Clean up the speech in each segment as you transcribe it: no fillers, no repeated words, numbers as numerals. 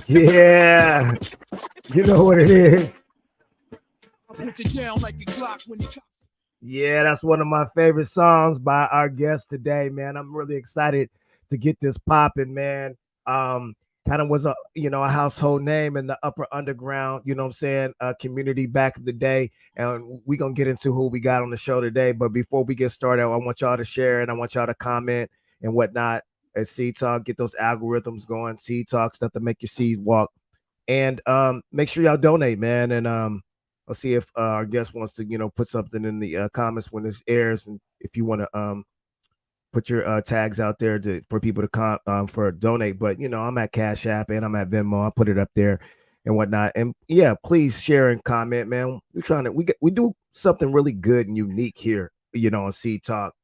Yeah, you know what it is. Put it down like a Glock when it comes. Yeah, that's one of my favorite songs by our guest today, man. I'm really excited to get this popping, man. Um, Kind of was a household name in the upper underground, you know what I'm saying, community back in the day. And we gonna get into who we got on the show today. But before we get started, I want y'all to share and I want y'all to comment and whatnot at Seed Talk, get those algorithms going, Seed Talk, stuff to make your seed walk. And make sure y'all donate, man. And I'll see if our guest wants to, put something in the comments when this airs, and if you want to put your tags out there for people to for donate. But I'm at Cash App and I'm at Venmo. I'll put it up there and whatnot. And yeah, please share and comment, man. We're trying to we do something really good and unique here, on Seed Talk,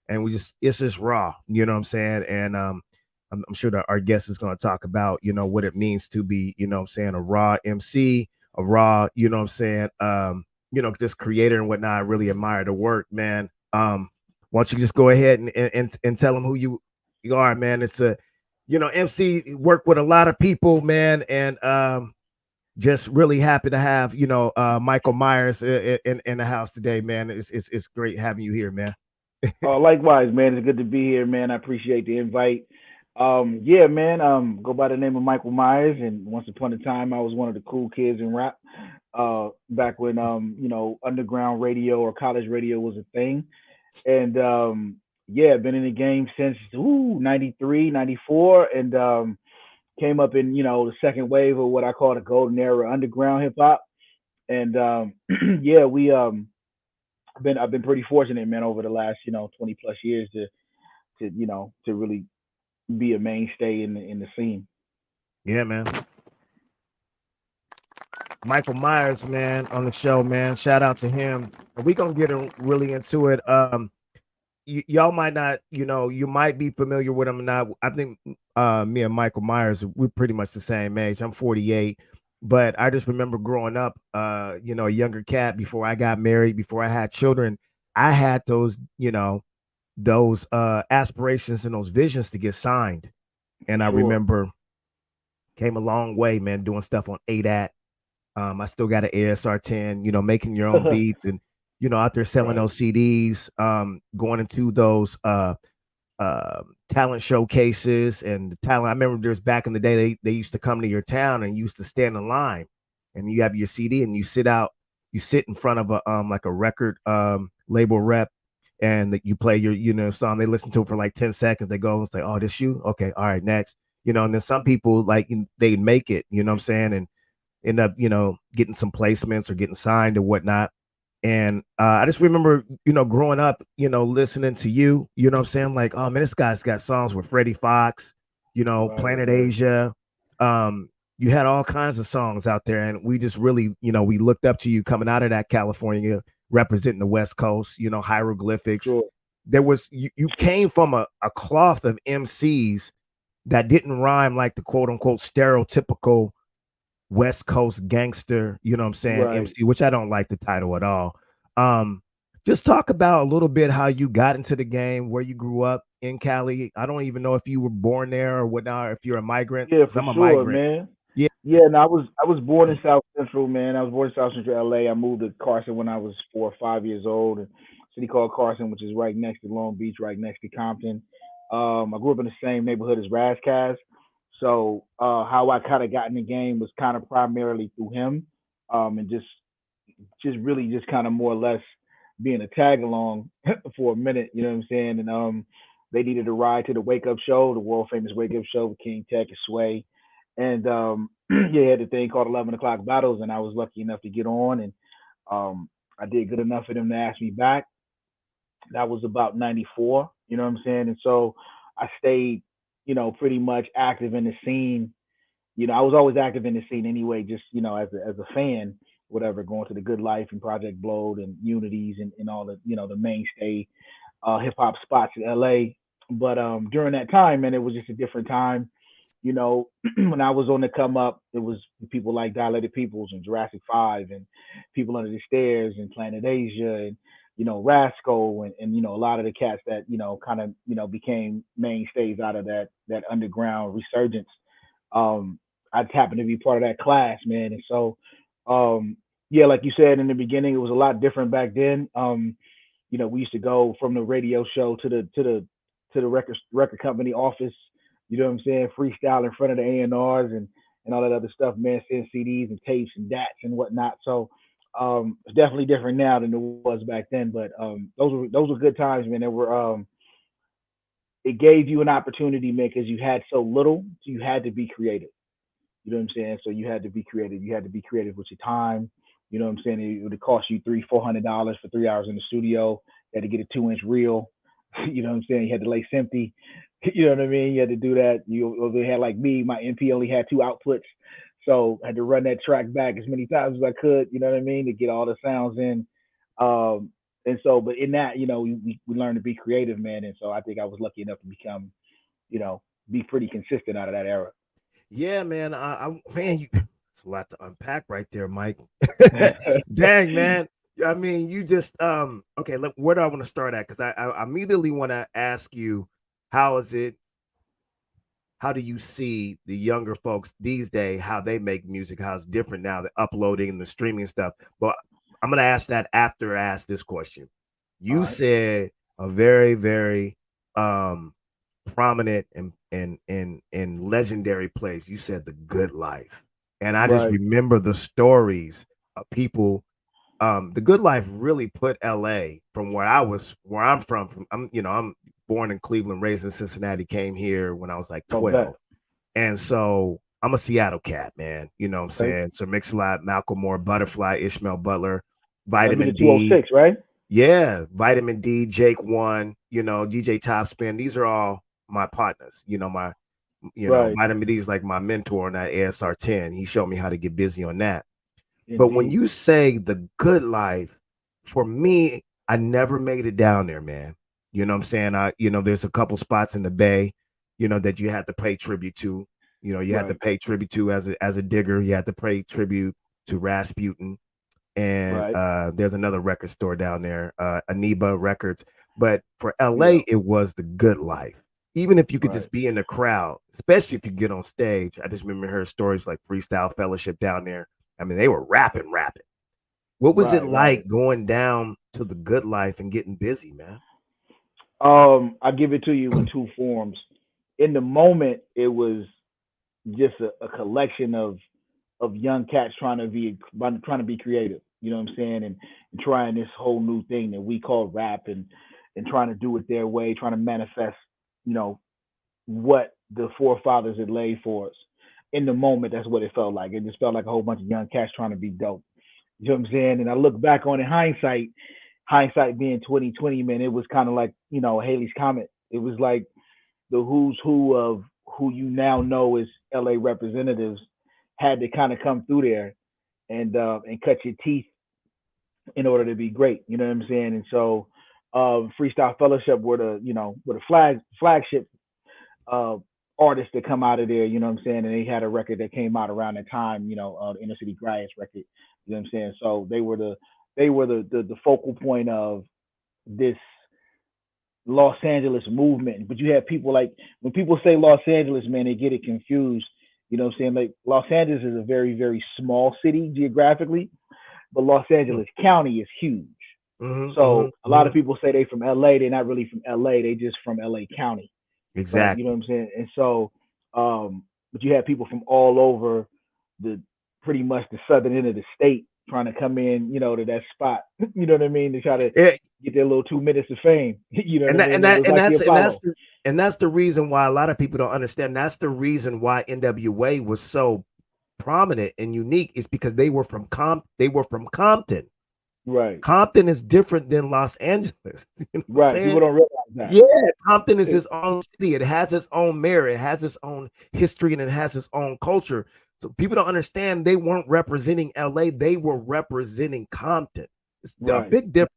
and it's just raw, you know what I'm saying, and I'm sure that our guest is going to talk about, what it means to be, what I'm saying, a raw MC, a raw, what I'm saying, just creator and whatnot. I really admire the work, man. Why don't you just go ahead and tell them who you are, man? It's MC work with a lot of people, man, and just really happy to have Mykil Miers in the house today, man. It's great having you here, man. Likewise, man. It's good to be here, man. I appreciate the invite. Yeah, man. Go by the name of Mykil Miers, and once upon a time, I was one of the cool kids in rap. Back when underground radio or college radio was a thing, and yeah, been in the game since 93, 94, and came up in the second wave of what I call the golden era underground hip hop, and yeah, I've been pretty fortunate, man, over the last 20 plus years to really be a mainstay in the scene. Yeah, man. Mykil Miers, man, on the show, man. Shout out to him. And we gonna get really into it. Y'all might not, you might be familiar with him or not. I think me and Mykil Miers, we're pretty much the same age. I'm 48, but I just remember growing up, a younger cat before I got married, before I had children. I had those aspirations and those visions to get signed. And I Sure. remember came a long way, man, doing stuff on ADAT. I still got an ASR 10, making your own beats and, out there selling Right. those CDs, going into those talent showcases and the talent. I remember there's back in the day, they used to come to your town and used to stand in line and you have your CD and you sit in front of a like a record label rep and that you play your, song. They listen to it for like 10 seconds. They go and say, oh, this you? Okay, all right, next. And then some people like they make it, you know what I'm saying? And end up, getting some placements or getting signed or whatnot. And I just remember, growing up, listening to you, you know what I'm saying? Like, oh man, this guy's got songs with Freddie Fox, Right. Planet Right. Asia. You had all kinds of songs out there, and we just really, we looked up to you coming out of that California, representing the West Coast, hieroglyphics. Sure. There was you came from a cloth of MCs that didn't rhyme like the quote unquote stereotypical West Coast gangster, you know what I'm saying, Right. MC, which I don't like the title at all. Um, just talk about a little bit how you got into the game, where you grew up in Cali. I don't even know if you were born there or whatnot, or if you're a migrant, Yeah, because for I'm a sure, migrant. man. Yeah. Yeah, and I was born in South Central, man. I was born in South Central LA. I moved to Carson when I was 4 or 5 years old. A city called Carson, which is right next to Long Beach, right next to Compton. I grew up in the same neighborhood as Razcaz. So how I kind of got in the game was kind of primarily through him, and just really just kind of more or less being a tag along for a minute. You know what I'm saying? And they needed a ride to the Wake Up Show, the world famous Wake Up Show with King Tech and Sway, and yeah, had a thing called 11 o'clock battles, and I was lucky enough to get on, and I did good enough for them to ask me back. That was about '94. You know what I'm saying? And so I stayed, pretty much active in the scene. I was always active in the scene anyway, just as a fan, whatever, going to the Good Life and Project Blowed and Unities and all the the mainstay hip hop spots in LA. But during that time, man, it was just a different time. When I was on the come up, it was people like Dilated Peoples and Jurassic Five and People Under the Stairs and Planet Asia and Rasco and a lot of the cats that kind of became mainstays out of that underground resurgence. Um, I just happened to be part of that class, man. And so, um, yeah, like you said in the beginning, it was a lot different back then. We used to go from the radio show to the record company office. You know what I'm saying? Freestyle in front of the A&Rs and all that other stuff, man. Send CDs and tapes and DATs and whatnot. So it's definitely different now than it was back then. But those were good times, man. It gave you an opportunity, man, because you had so little, so you had to be creative. You know what I'm saying? So you had to be creative. You had to be creative with your time. You know what I'm saying? It would cost you $300-400 for 3 hours in the studio. You had to get a 2-inch reel. You know what I'm saying? You had to lay empty. You know what I mean? You had to do that. They had like me. My MP only had two outputs, so I had to run that track back as many times as I could. You know what I mean? To get all the sounds in. Um, and so, but in that, we learned to be creative, man. And so I think I was lucky enough to become, you know, be pretty consistent out of that era. Yeah, man. Man, it's a lot to unpack right there, Mike. Dang, man. I mean, you just okay. Look, where do I want to start at? Because I immediately want to ask you, how is it? How do you see the younger folks these days? How they make music? How it's different now? The uploading and the streaming stuff. But I'm gonna ask that after I ask this question. All You right. said a very, very um prominent and legendary place. You said the Good Life, and I just Right. remember the stories of people. The Good Life really put LA from where I'm from. I'm born in Cleveland, raised in Cincinnati, came here when I was like Oh, bet. 12, and so I'm a Seattle cat, man. You know what I'm Okay. saying? So Mix-a-Lot, Malcolm Moore, Butterfly, Ishmael Butler, That'd be the Vitamin D, 206, right? yeah, Vitamin D, Jake One, DJ Topspin. These are all my partners. Right. Vitamin D is like my mentor on that ASR 10. He showed me how to get busy on that. But when Indeed. you say the Good Life, for me, I never made it down there, man. You know what I'm saying? There's a couple spots in the Bay, that you had to pay tribute to. You had to Right. pay tribute to as a digger. You had to pay tribute to Rasputin, and Right. there's another record store down there, Aniba Records. But for LA, Yeah. it was the Good Life. Even if you could Right. just be in the crowd, especially if you get on stage. I just remember hearing stories like Freestyle Fellowship down there. I mean, they were rapping. What was it Right. Right. like going down to the Good Life and getting busy, man? I give it to you in two forms. In the moment, it was just a collection of young cats trying to be creative. You know what I'm saying? And trying this whole new thing that we call rap and trying to do it their way, trying to manifest, you know, what the forefathers had laid for us. In the moment, that's what it felt like. It just felt like a whole bunch of young cats trying to be dope. You know what I'm saying? And I look back on it, hindsight being 2020, man, it was kind of like, Haley's Comet. It was like the who's who of who you now know as LA representatives had to kind of come through there and cut your teeth in order to be great. You know what I'm saying? And so Freestyle Fellowship were the flagship uh, artists that come out of there. You know what I'm saying? And they had a record that came out around that time. The Inner City Riots record. You know what I'm saying? So they were the focal point of this Los Angeles movement. But you have people like when people say Los Angeles, man, they get it confused. You know what I'm saying? Like Los Angeles is a very, very small city geographically, but Los Angeles County is huge. Mm-hmm, So a lot of mm-hmm. people say they from LA. They're not really from LA. They just from LA County, right? You know what Exactly. I'm saying? And so, but you have people from all over the pretty much the southern end of the state trying to come in, to that spot. You know what I mean? To try to Yeah, get their little 2 minutes of fame. You know what I and that, mean? and It that was and like the that's and that's Apollo. the and that's the reason why a lot of people don't understand. That's the reason why NWA was so prominent and unique is because they were from Compton. Right. Compton is different than Los Angeles. You know what I'm Right. People saying? don't realize that. Yeah, Compton is its own city. It has its own mayor. It has its own history and it has its own culture. So people don't understand they weren't representing LA. They were representing Compton. It's a Right. big difference.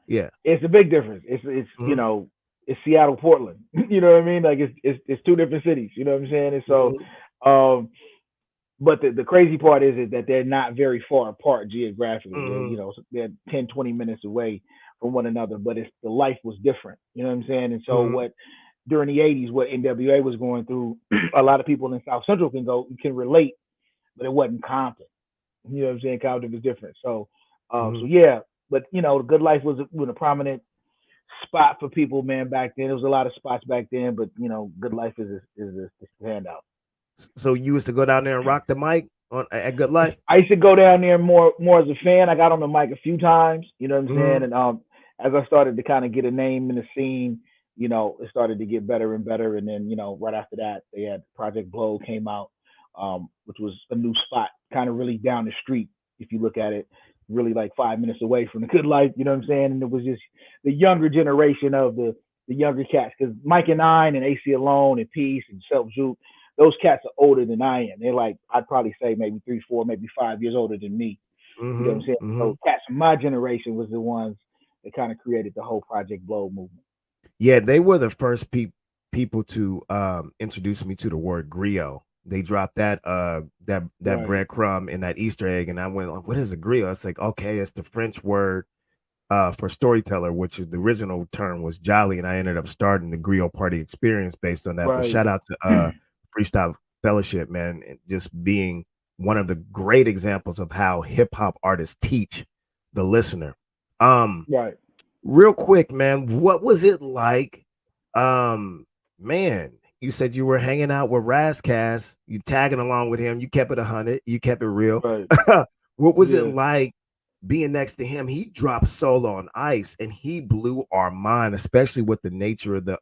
Yeah. It's a big difference. It's Hmm. it's Seattle, Portland. You know what I mean? Like it's two different cities. You know what I'm saying? And so, Hmm. um, but the crazy part is that they're not very far apart geographically. Hmm. They're 10, 20 minutes away from one another. But it's the life was different. You know what I'm saying? And so Hmm. what during the '80s what NWA was going through. A lot of people in South Central can relate, but it wasn't Compton. You know what I'm saying? Compton was different. So Hmm. yeah. But the Good Life was a prominent spot for people, man. Back then, there was a lot of spots back then, but Good Life is a standout. So you used to go down there and rock the mic on at Good Life. I used to go down there more as a fan. I got on the mic a few times, you know what I'm saying? Hmm. And as I started to kind of get a name in the scene, it started to get better and better. And then, right after that, they had Project Blow came out, which was a new spot, kind of really down the street, if you look at it, really like 5 minutes away from the Good Life, you know what I'm saying? And it was just the younger generation of the younger cats, because Mike and Nine and AC Alone and Peace and Self Juke, those cats are older than I am. They're like, I'd probably say maybe 3, 4, maybe 5 years older than me. You know what I'm Hmm. saying? Hmm. So cats from my generation was the ones that kind of created the whole Project Blow movement. Yeah, they were the first people to introduce me to the word griot. They dropped that Right, breadcrumb in that Easter egg, and I went like, "What is a griot?" It's like, okay, it's the French word for storyteller, which is the original term was jolly, and I ended up starting the griot party experience based on that. But right, shout out to Freestyle Fellowship, man, and just being one of the great examples of how hip hop artists teach the listener. Um, right. Real quick, man, what was it like? Um, Man, you said you were hanging out with Razcast, you tagging along with him, you kept it 100, you kept it real. Right. What was it Yeah. like being next to him? He dropped solo on ice and he blew our mind, especially with the nature of the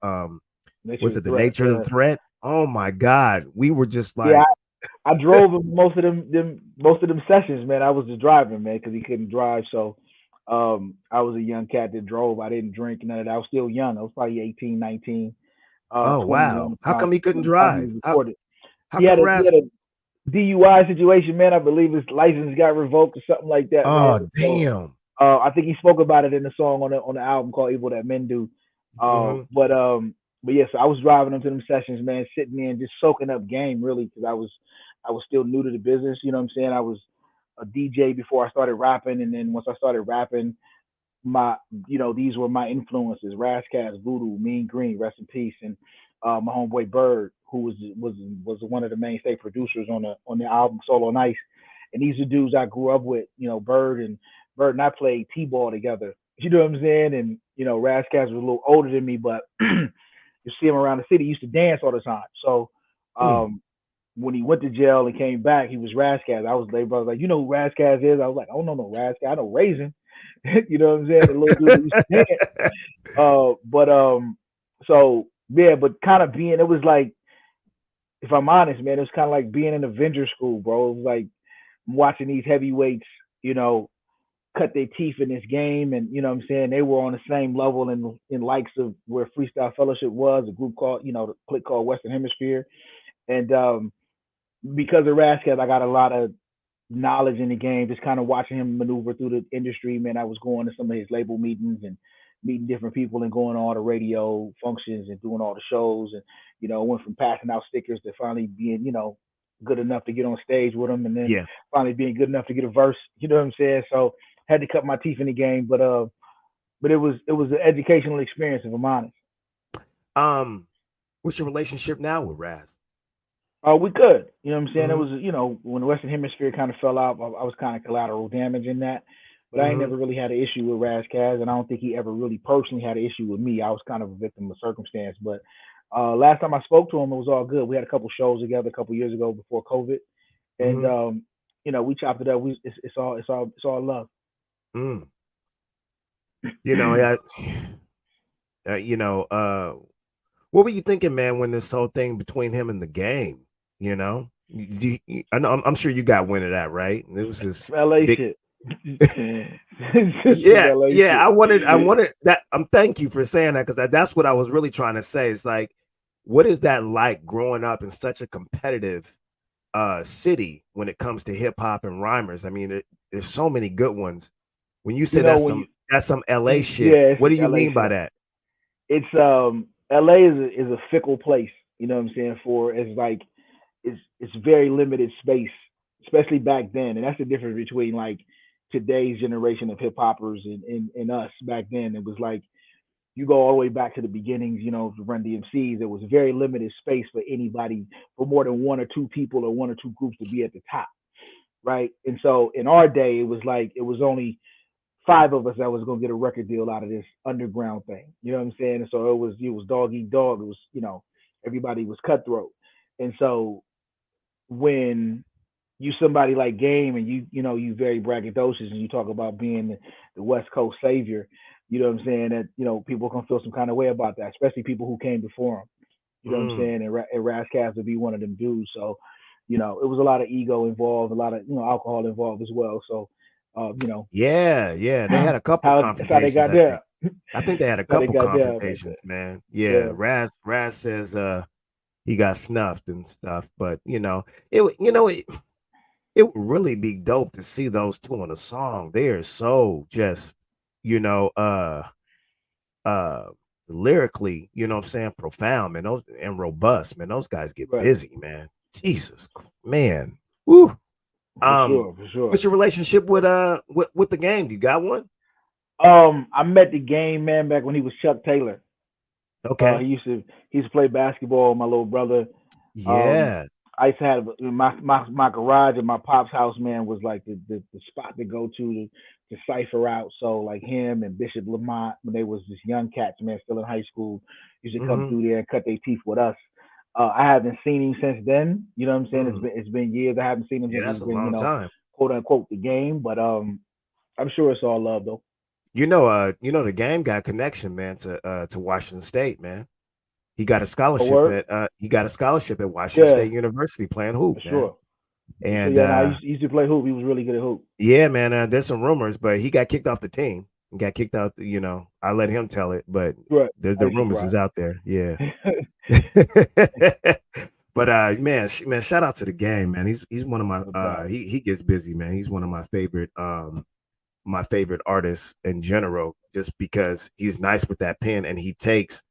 Nature was of it the the threat. nature of the Yeah. threat? Oh my God. We were just Yeah. like, I drove him most of them sessions, man. I was just driving, man, because he couldn't drive. So I was a young cat that drove. I didn't drink none of that. I was still young. I was probably 18, 19, oh 20 wow. on How the time come he couldn't when the time he drive? was How recorded. how He had come a he Raz had a DUI situation, man. I believe his license got revoked or something like that, man. oh So damn. I think he spoke about it in the song on the album called "Evil That Men Do." Uh, Hmm. but um, but yes, I was driving them to them sessions, man, sitting there and just soaking up game, really, because I was still new to the business. You know what I'm saying? I was a DJ before I started rapping, and then once I started rapping, my these were my influences: Razzcast, Voodoo, Mean Green, rest in peace, and my homeboy Bird, who was one of the mainstay producers on the album Solo Nice. And these are dudes I grew up with. Bird and I played t-ball together. You know what I'm saying? And Razzcast was a little older than me, but you see him around the city. He used to dance all the time. So um, when he went to jail and came back, he was Razzcast. I was they brother like, you know who Razzcast is? I was like, I don't know no Razzcast. I know Raisin. You know what I'm saying? The little dude that used to dance. But so yeah, but kind of being, it was like, if I'm honest, man, it was kind of like being in Avenger school, bro. It was like watching these heavyweights, you know, cut their teeth in this game, and you know what I'm saying, they were on the same level in likes of where Freestyle Fellowship was, a group called, the clique called Western Hemisphere, and because of Razzcast, I got a lot of knowledge in the game, just kind of watching him maneuver through the industry. Man, I was going to some of his label meetings and meeting different people and going to all the radio functions and doing all the shows. And, went from passing out stickers to finally being, good enough to get on stage with him, and then Yeah. finally being good enough to get a verse. You know what I'm saying? So had to cut my teeth in the game, but it was an educational experience, if I'm honest. Um, what's your relationship now with Raz? We could. You know what I'm saying? It Hmm. was, when the Western Hemisphere kind of fell out, I was kind of collateral damage in that. But I ain't Hmm. never really had an issue with Razkaz, and I don't think he ever really personally had an issue with me. I was kind of a victim of circumstance. But last time I spoke to him, it was all good. We had a couple shows together a couple years ago before COVID, and Hmm. we chopped it up. It's all love. Mm. You know, I, you know, what were you thinking, man, when this whole thing between him and the game? You know, I know, I'm sure you got wind of that, right? It was this Some LA big. shit. Some Yeah, LA yeah. I shit. wanted that. Thank you for saying that because that's what I was really trying to say. It's like, what is that like growing up in such a competitive city when it comes to hip hop and rhymers? I mean, there's so many good ones. When you say When you, that's some LA shit, yeah, it's what do some you LA mean by shit. that? It's LA is a fickle place. You know what I'm saying? For it's like it's very limited space, especially back then, and that's the difference between like today's generation of hip hoppers and us back then. It was like you go all the way back to the beginnings, to run DMCs, there was very limited space for anybody, for more than one or two people or one or two groups to be at the top, right? And so in our day, it was like it was only five of us that was gonna get a record deal out of this underground thing. You know what I'm saying? And so it was dog eat dog. It was everybody was cutthroat, and so when you somebody like Game and you very braggadocious and you talk about being the West Coast savior, you know what I'm saying, that people can feel some kind of way about that, especially people who came before him. You know what I'm Mm. saying, and Razzcast would be one of them dudes. So it was a lot of ego involved, a lot of alcohol involved as well. So uh, you know Yeah, yeah. They had a couple that's how they confrontations, got I think. there. I think they had a How they couple got there like confrontations, that. man. Yeah, Yeah, Raz says he got snuffed and stuff, but it would- you know it would really be dope to see those two on a song. They are so just you know uh lyrically, what I'm saying, profound, man. Those and robust, man. Those guys get right, busy, man. Jesus, man. Woo. for Um, sure, for sure. what's your relationship with the game? You got one? I met the Game man back when he was Chuck Taylor. Okay. He used to play basketball with my little brother. Um, Yeah. I used to have my garage at my pop's house, man, was like the spot to go to cipher out. So like him and Bishop Lamont, when they was just young cats, man, still in high school, used to come Hmm. through there and cut their teeth with us. I haven't seen him since then. You know what I'm saying? It's Mm. been years. I haven't seen him Yeah, since that's he's a been, long time. quote unquote the Game. But I'm sure it's all love though. The game got connection, man, to Washington State, man. A word? He got a scholarship at Washington Yeah, State University playing hoop, for man. sure. For sure. And Yeah, no, he used to play hoop. He was really good at hoop. yeah, man, there's some rumors, but he got kicked off the team. He got kicked out, I let him tell it, but Right. the I ain't rumors is surprised. out there. Yeah. But man, shout out to the game, man. He's one of my No doubt. he gets busy, man. He's one of my favorite artists in general, just because he's nice with that pen and he takes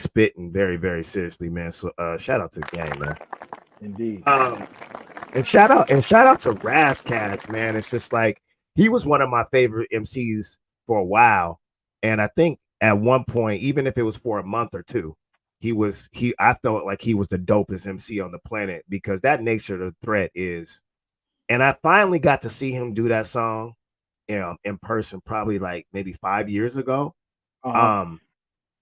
spitting very, very seriously, man. So shout out to the game, man. Indeed. Um and shout out to Razzcast, man. It's just like he was one of my favorite MCs for a while. And I think at one point, even if it was for a month or two, I felt like he was the dopest MC on the planet because that nature of the threat is, and I finally got to see him do that song in person probably like maybe 5 years ago. Uh huh. Um,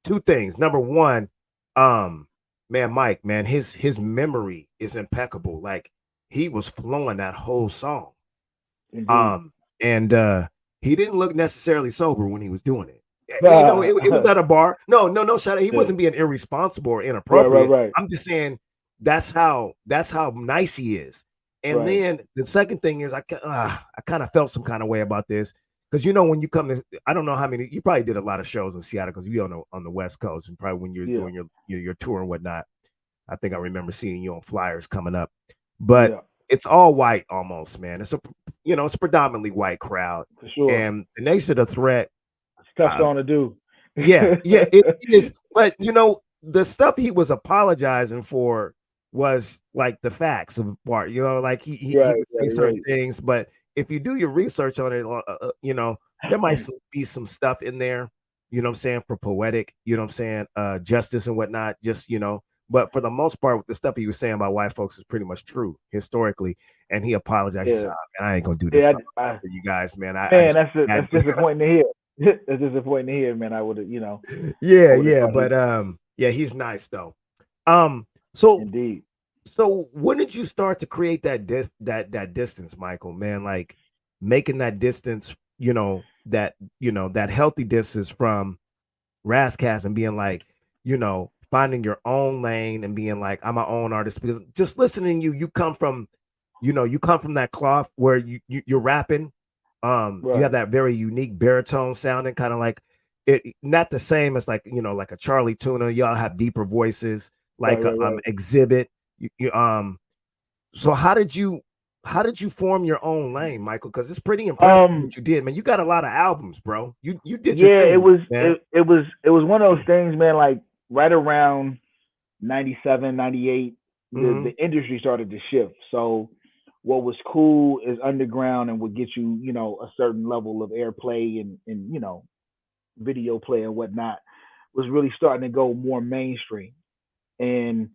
two things. Number one, um, man, Mike, man, his memory is impeccable. Like he was flowing that whole song. Indeed. Um, and he didn't look necessarily sober when he was doing it. It was Yeah. at a bar. No, no, no, shut up. He wasn't being irresponsible or Right. Right. inappropriate. Right. I'm just saying that's how nice he is. And Right. then the second thing is I kind of felt some kind of way about this because when you come to, I don't know how many, you probably did a lot of shows in Seattle because you on the West Coast, and probably when you're Yeah. doing your tour and whatnot. I think I remember seeing you on flyers coming up, but Yeah. it's all white almost, man. It's a predominantly white crowd, For sure. and the nature of the threat. It's a tough Uh, song to do. yeah, yeah, it is. But the stuff he was apologizing for was like the facts of the part. Like he Right. would say Right. certain Right. things, but if you do your research on it, there might be some stuff in there. You know what I'm saying, for poetic. You know what I'm saying, justice and whatnot. Just. But for the most part, the stuff he was saying about white folks is pretty much true historically. And he apologized. He said, Yeah. "Oh, man, I ain't gonna do this Yeah. song for you guys, man. I Man, just had." that's disappointing to hear. That's disappointing to hear, man. I would have, I Yeah, would have yeah, thought he. but yeah, he's nice though. Um, so Indeed. so when did you start to create that distance, Michael? Man, like making that distance, that healthy distance from Razzcast and being like, finding your own lane and being like, I'm my own artist because just listening to you come from that cloth where you're rapping. You have Right. that very unique baritone sounding, kind of like it, not the same as like a Charlie Tuna. Y'all have deeper voices, Right. like Right. Right. Exhibit. So how did you form your own lane, Michael? Because it's pretty impressive Um. what you did, man. You got a lot of albums, bro. You did your Yeah. It thing, was. man. It was one of those things, man. Like right around 97, 98, Hmm. the industry started to shift. So what was cool is underground and would get you, a certain level of airplay and video play and whatnot. was really starting to go more mainstream, and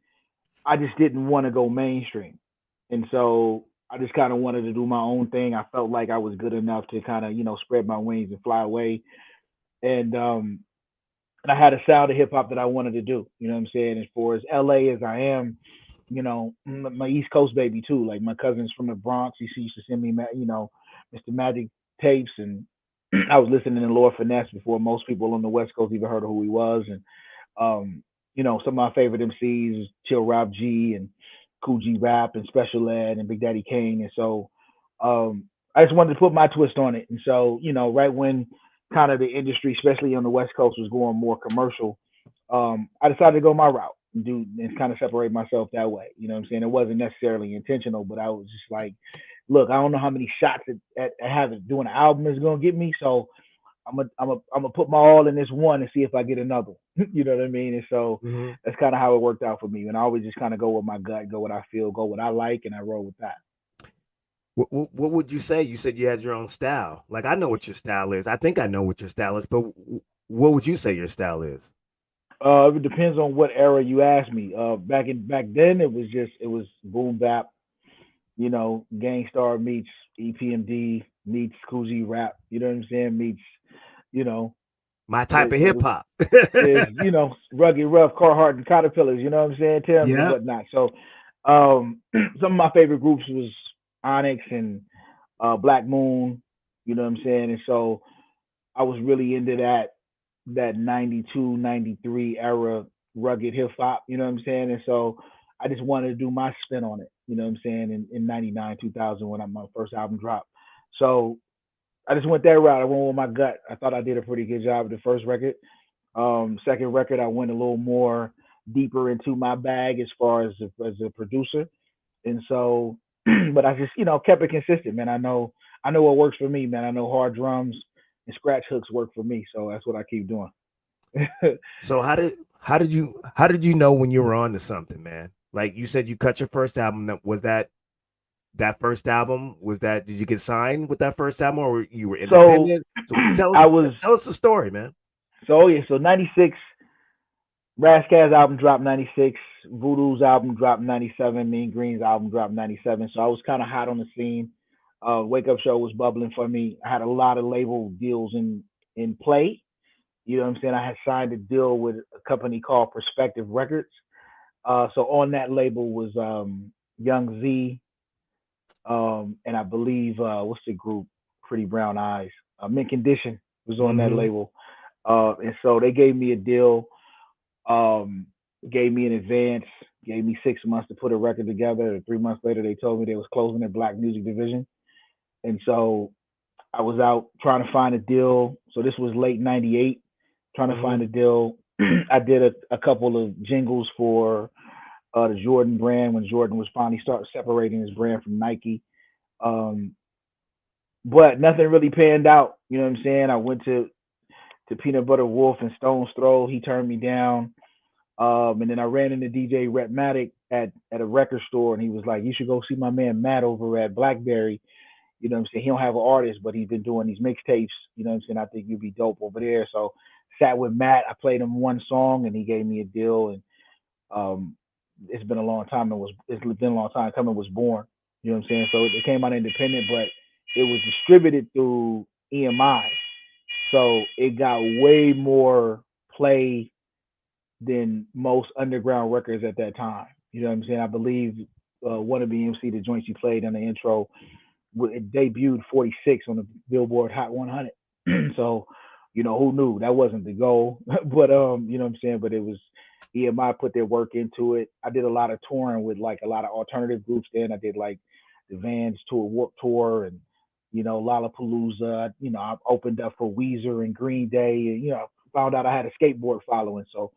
I just didn't want to go mainstream, and so I just kind of wanted to do my own thing. I felt like I was good enough to kind of spread my wings and fly away, and and I had a sound of hip hop that I wanted to do. You know what I'm saying? As far as LA as I am, my East Coast baby too. Like my cousins from the Bronx, he used to send me, Mr. Magic tapes, and I was listening to Lord Finesse before most people on the West Coast even heard of who he was, and um, some of my favorite MCs, Chill Rob G and Cool G Rap and Special Ed and Big Daddy Kane, and so I just wanted to put my twist on it, and so right when kind of the industry, especially on the West Coast, was going more commercial, I decided to go my route and do and kind of separate myself that way. You know what I'm saying? It wasn't necessarily intentional, but I was just like, look, I don't know how many shots at having doing an album is gonna get me, so I'm gonna put my all in this one and see if I get another. You know what I mean? And so Mm-hmm. that's kind of how it worked out for me. And I always just kind of go with my gut, go what I feel, go what I like, and I roll with that. What would you say? You said you had your own style. Like I know what your style is. I think I know what your style is, but what would you say your style is? It depends on what era you ask me. Back then, it was boom bap, Gangstar meets EPMD meets Coogee rap. You know what I'm saying? Meets, you know, My type it, of it hip was hop. is rugged, rough, Carhartt and Caterpillars. You know what I'm saying? Timbs and Yeah. whatnot. So, some of my favorite groups was Onyx and Black Moon. You know what I'm saying? And so I was really into that 92, 93 era rugged hip hop. You know what I'm saying? And so I just wanted to do my spin on it. You know what I'm saying? In 99, 2000 when my first album dropped. So I just went that route. I went with my gut. I thought I did a pretty good job with the first record. Second record, I went a little more deeper into my bag as far as a producer, and so, but I just kept it consistent, man. I know what works for me, man. I know hard drums and scratch hooks work for me, so that's what I keep doing. So how did you know when you were on to something, man? Like you said, you cut your first album. That first album was that? Did you get signed with that first album, or you were So independent? So tell us I was tell us the story, man. yeah, so 96 Razzcast album dropped 96. Voodoo's album dropped 97. Mean Green's album dropped 97. So I was kind of hot on the scene. Wake Up Show was bubbling for me. I had a lot of label deals in play. You know what I'm saying? I had signed a deal with a company called Perspective Records. So on that label was Young Z, and I believe what's the group? Pretty Brown Eyes. Mint Condition was on that Mm-hmm. label, and so they gave me a deal, um, gave me an advance, gave me 6 months to put a record together. And 3 months later, they told me they was closing their black music division, and so I was out trying to find a deal. So this was late '98, trying to Mm-hmm. find a deal. I did a couple of jingles for the Jordan brand when Jordan was finally started separating his brand from Nike. Um, but nothing really panned out. You know what I'm saying? I went to Peanut Butter Wolf and Stone's Throw. He turned me down. And then I ran into DJ Retmatic at a record store, and he was like, "You should go see my man Matt over at Blackberry. You know what I'm saying? He don't have an artist, but he's been doing these mixtapes. You know what I'm saying? I think you'd be dope over there." So sat with Matt. I played him one song, and he gave me a deal. And um, it's been a long time. It's been a long time coming. Was born. You know what I'm saying? So it came out independent, but it was distributed through EMI. So it got way more play than most underground records at that time. You know what I'm saying? I believe one of the MC, the joints you played in the intro, it debuted 46 on the Billboard Hot 100. So, who knew that wasn't the goal? But you know what I'm saying? But it was EMI put their work into it. I did a lot of touring with like a lot of alternative groups. Then I did like the Vans tour, Warp Tour, and Lollapalooza. I opened up for Weezer and Green Day, and found out I had a skateboard following. So,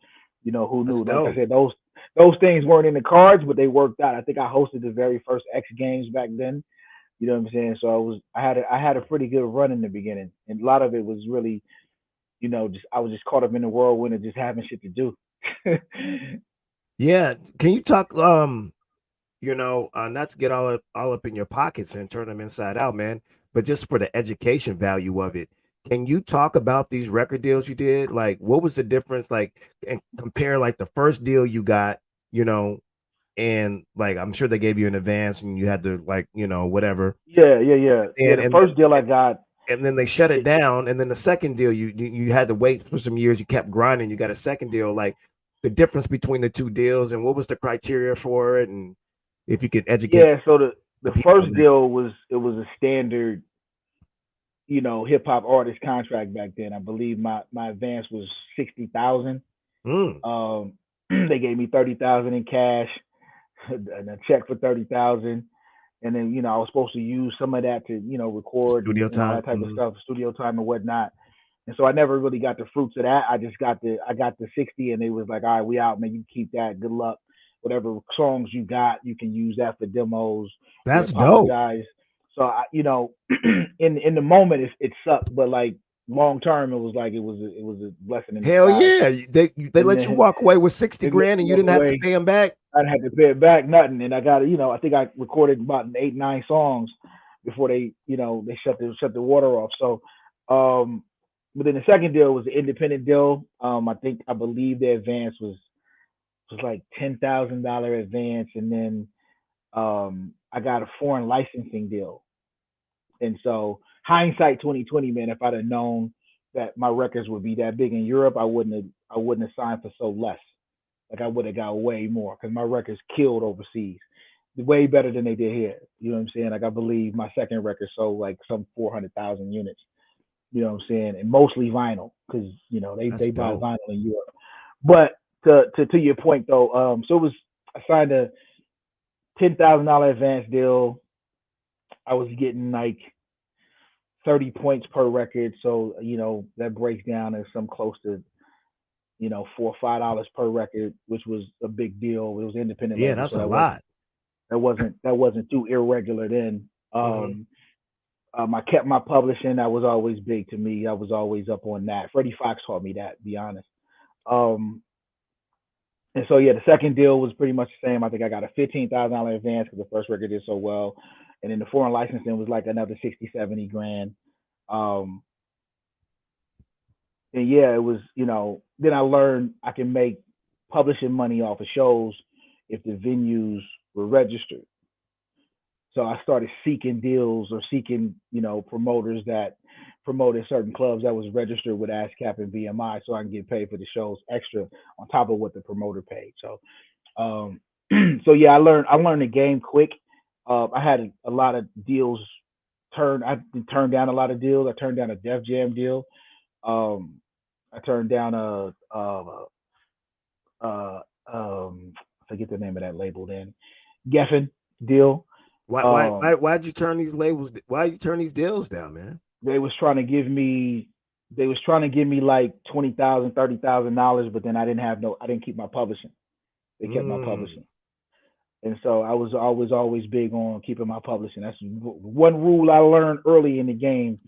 who That's knew? Like I dope. said, those things weren't in the cards, but they worked out. I think I hosted the very first X Games back then. You know what I'm saying? So I had a pretty good run in the beginning, and a lot of it was really, just I was just caught up in the whirlwind of just having shit to do. Yeah. Can you talk? Not to get all up in your pockets and turn them inside out, man, but just for the education value of it. Can you talk about these record deals you did? Like, what was the difference? Like, and compare like the first deal you got, you know, and like I'm sure they gave you an advance and you had to like, whatever. Yeah, yeah, yeah, yeah. And The and first deal I then got, and then they shut it it, down. And then the second deal, you had to wait for some years. You kept grinding. You got a second deal. Like the difference between the two deals, and what was the criteria for it, and if you could educate yeah. So the the people on first that. deal was, it was a standard, hip hop artist contract back then. I believe my advance was 60,000. Mm, Um, they gave me 30,000 in cash and a check for 30,000. And then, I was supposed to use some of that to, record studio and all time. that type of Mhm. stuff, studio time and whatnot. And so I never really got the fruits of that. I got the 60, and they was like, all right, we out, man. You keep that. Good luck. Whatever songs you got, you can use that for demos. We That's dope. apologize. So in the moment it sucked, but like long term, it was like it was a blessing in Hell disguise. yeah. They And let you then walk away with 60 they let grand me and you walk didn't have to away. pay them back. I didn't have to pay it back, nothing. And I got, I think I recorded about 8, 9 songs before they shut the water off. So, um, but then the second deal was the independent deal. I believe the advance was like $10,000 advance, and then I got a foreign licensing deal. And so hindsight 2020, man, if I'd have known that my records would be that big in Europe, I wouldn't have signed for so less. Like I would have got way more because my records killed overseas, way better than they did here. You know what I'm saying? Like I believe my second record sold like some 400,000 units. You know what I'm saying? And mostly vinyl because That's they buy dope. vinyl in Europe. But to your point though, so it was, I signed a $10,000 advance deal. I was getting like 30 points per record, so that breaks down as some close to $4 or $5 per record, which was a big deal. It was an independent Yeah, label, that's so a lot. that wasn't too irregular then. Hmm. I kept my publishing. That was always big to me. I was always up on that. Freddie Fox taught me that, to be honest. Um, and so yeah, the second deal was pretty much the same. I think I got a $15,000 advance because the first record did so well, and then the foreign licensing was like another 60, 70 grand. Um, and yeah, it was, then I learned I can make publishing money off of shows if the venues were registered. So I started seeking deals or seeking, promoters that promoted certain clubs that was registered with ASCAP and BMI, so I can get paid for the shows extra on top of what the promoter paid. So, um, so yeah, I learned the game quick. I had a lot of deals I turned down a lot of deals. I turned down a Def Jam deal. Um, I turned down uh, I forget the name of that label then, Geffen deal. Why why Um, why why'd you turn these labels why'd you turn these deals down, man? they was trying to give me they was trying to give me like 20,000, $30,000, but then I didn't keep my publishing. They kept my Mm, publishing. And so I was always big on keeping my publishing. That's one rule I learned early in the game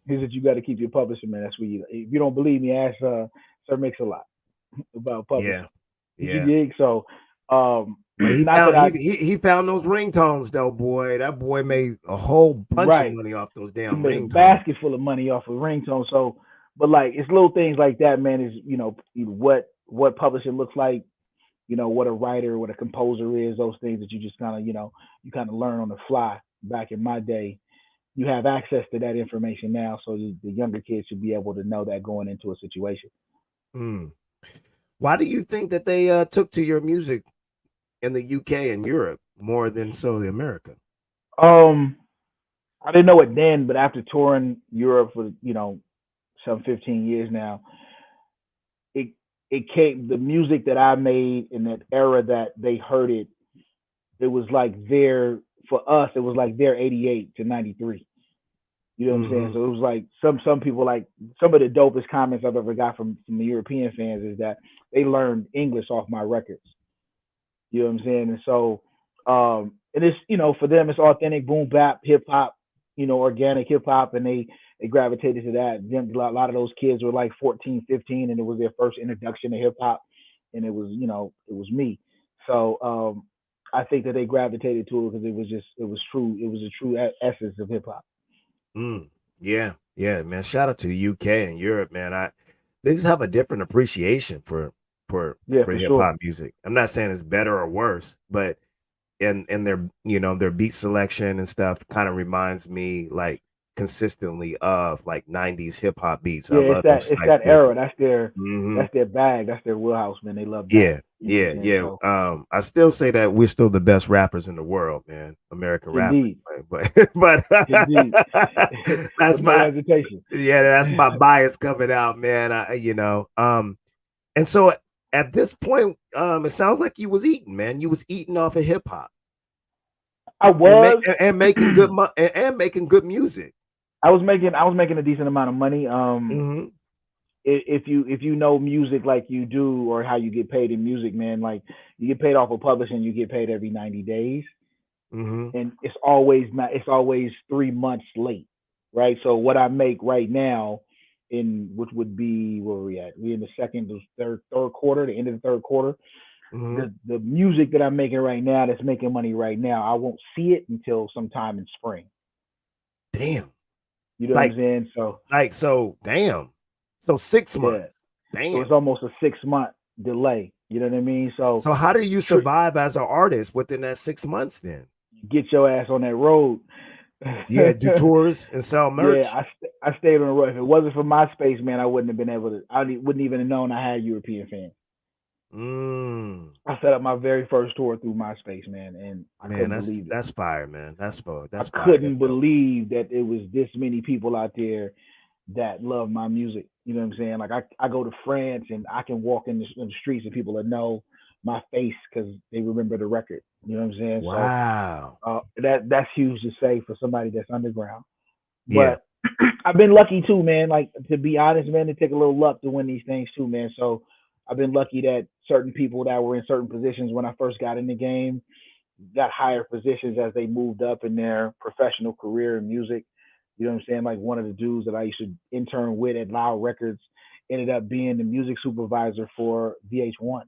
is that you got to keep your publishing, man. That's where if you don't believe me, ask Sir Mix a lot about yeah. publishing. You Yeah. dig? So, But he not that found I he found those ringtones though, boy. That boy made a whole bunch of right. money off those He damn made a ringtones. basket full of money off of ringtone. So, but like it's little things like that, man. Is what publishing looks like. What a writer, what a composer is. Those things that you just kind of you kind of learn on the fly. Back in my day, you have access to that information now, so the younger kids should be able to know that going into a situation. Mm. Why do you think that they took to your music in the UK and Europe more than so the America? Um, I didn't know it then, but after touring Europe for some 15 years now, it it came the music that I made in that era that they heard it. It was like their for us. It was like their 88 to 93. You know what I'm saying? Hmm. So it was like some people like some of the dopest comments I've ever got from the European fans is that they learned English off my records. You know what I'm saying? And so, and it's for them it's authentic boom bap hip hop, organic hip hop, and they gravitated to that. A lot of those kids were like 14, 15, and it was their first introduction to hip hop, and it was me. So I think that they gravitated to it because it was true. It was a true essence of hip hop. Mm. Yeah. Yeah, man. Shout out to the UK and Europe, man. They just have a different appreciation for Yeah, for for hip sure. hop music. I'm not saying it's better or worse, but in their their beat selection and stuff kind of reminds me like consistently of like 90s hip hop beats. I Yeah, love those it's type that beats. era. Hmm. That's their bag. That's their wheelhouse, man. They love that. Yeah, You know what yeah, I'm saying? yeah. So I still say that we're still the best rappers in the world, man. American rappers, indeed, but indeed, that's with no my hesitation. yeah, that's my bias coming out, man. And so at this point, it sounds like you was eating, man. You was eating off of hip hop I and was. making good and making good music. I was making a decent amount of money. Hmm. If you know music like you do, or how you get paid in music, man, like you get paid off of publishing, you get paid every 90 days, Hmm. and it's always 3 months late, right? So what I make right now, in which would be, where are we at? We in the second, third quarter, the end of the third quarter. Hmm. The music that I'm making right now, that's making money right now, I won't see it until sometime in spring. Damn. You know what I'm Like saying? So so damn. So 6 months. yeah, so Damn. it's almost a 6 month delay. You know what I mean? So So how do you tr- survive as an artist within that 6 months then? get your ass on that road. Yeah, do tours and sell Yeah, merch. I stayed on the road. If it wasn't for MySpace, man, I wouldn't have been able to. Wouldn't even have known I had European fans. Mm. I set up my very first tour through MySpace, man, and I Man, couldn't believe it. that's fire, man. That's fire. I That's fire. That's couldn't dope. believe that it was this many people out there that love my music. You know what I'm saying? Like I go to France and I can walk in the streets and people that know my face because they remember the record. You know what I'm saying? So Wow. that's huge to say for somebody that's underground. Yeah. But I've been lucky too, man. Like, to be honest, man, it take a little luck to win these things too, man. So I've been lucky that certain people that were in certain positions when I first got in the game got higher positions as they moved up in their professional career in music. You know what I'm saying? Like, one of the dudes that I used to intern with at Loud Records ended up being the music supervisor for VH1.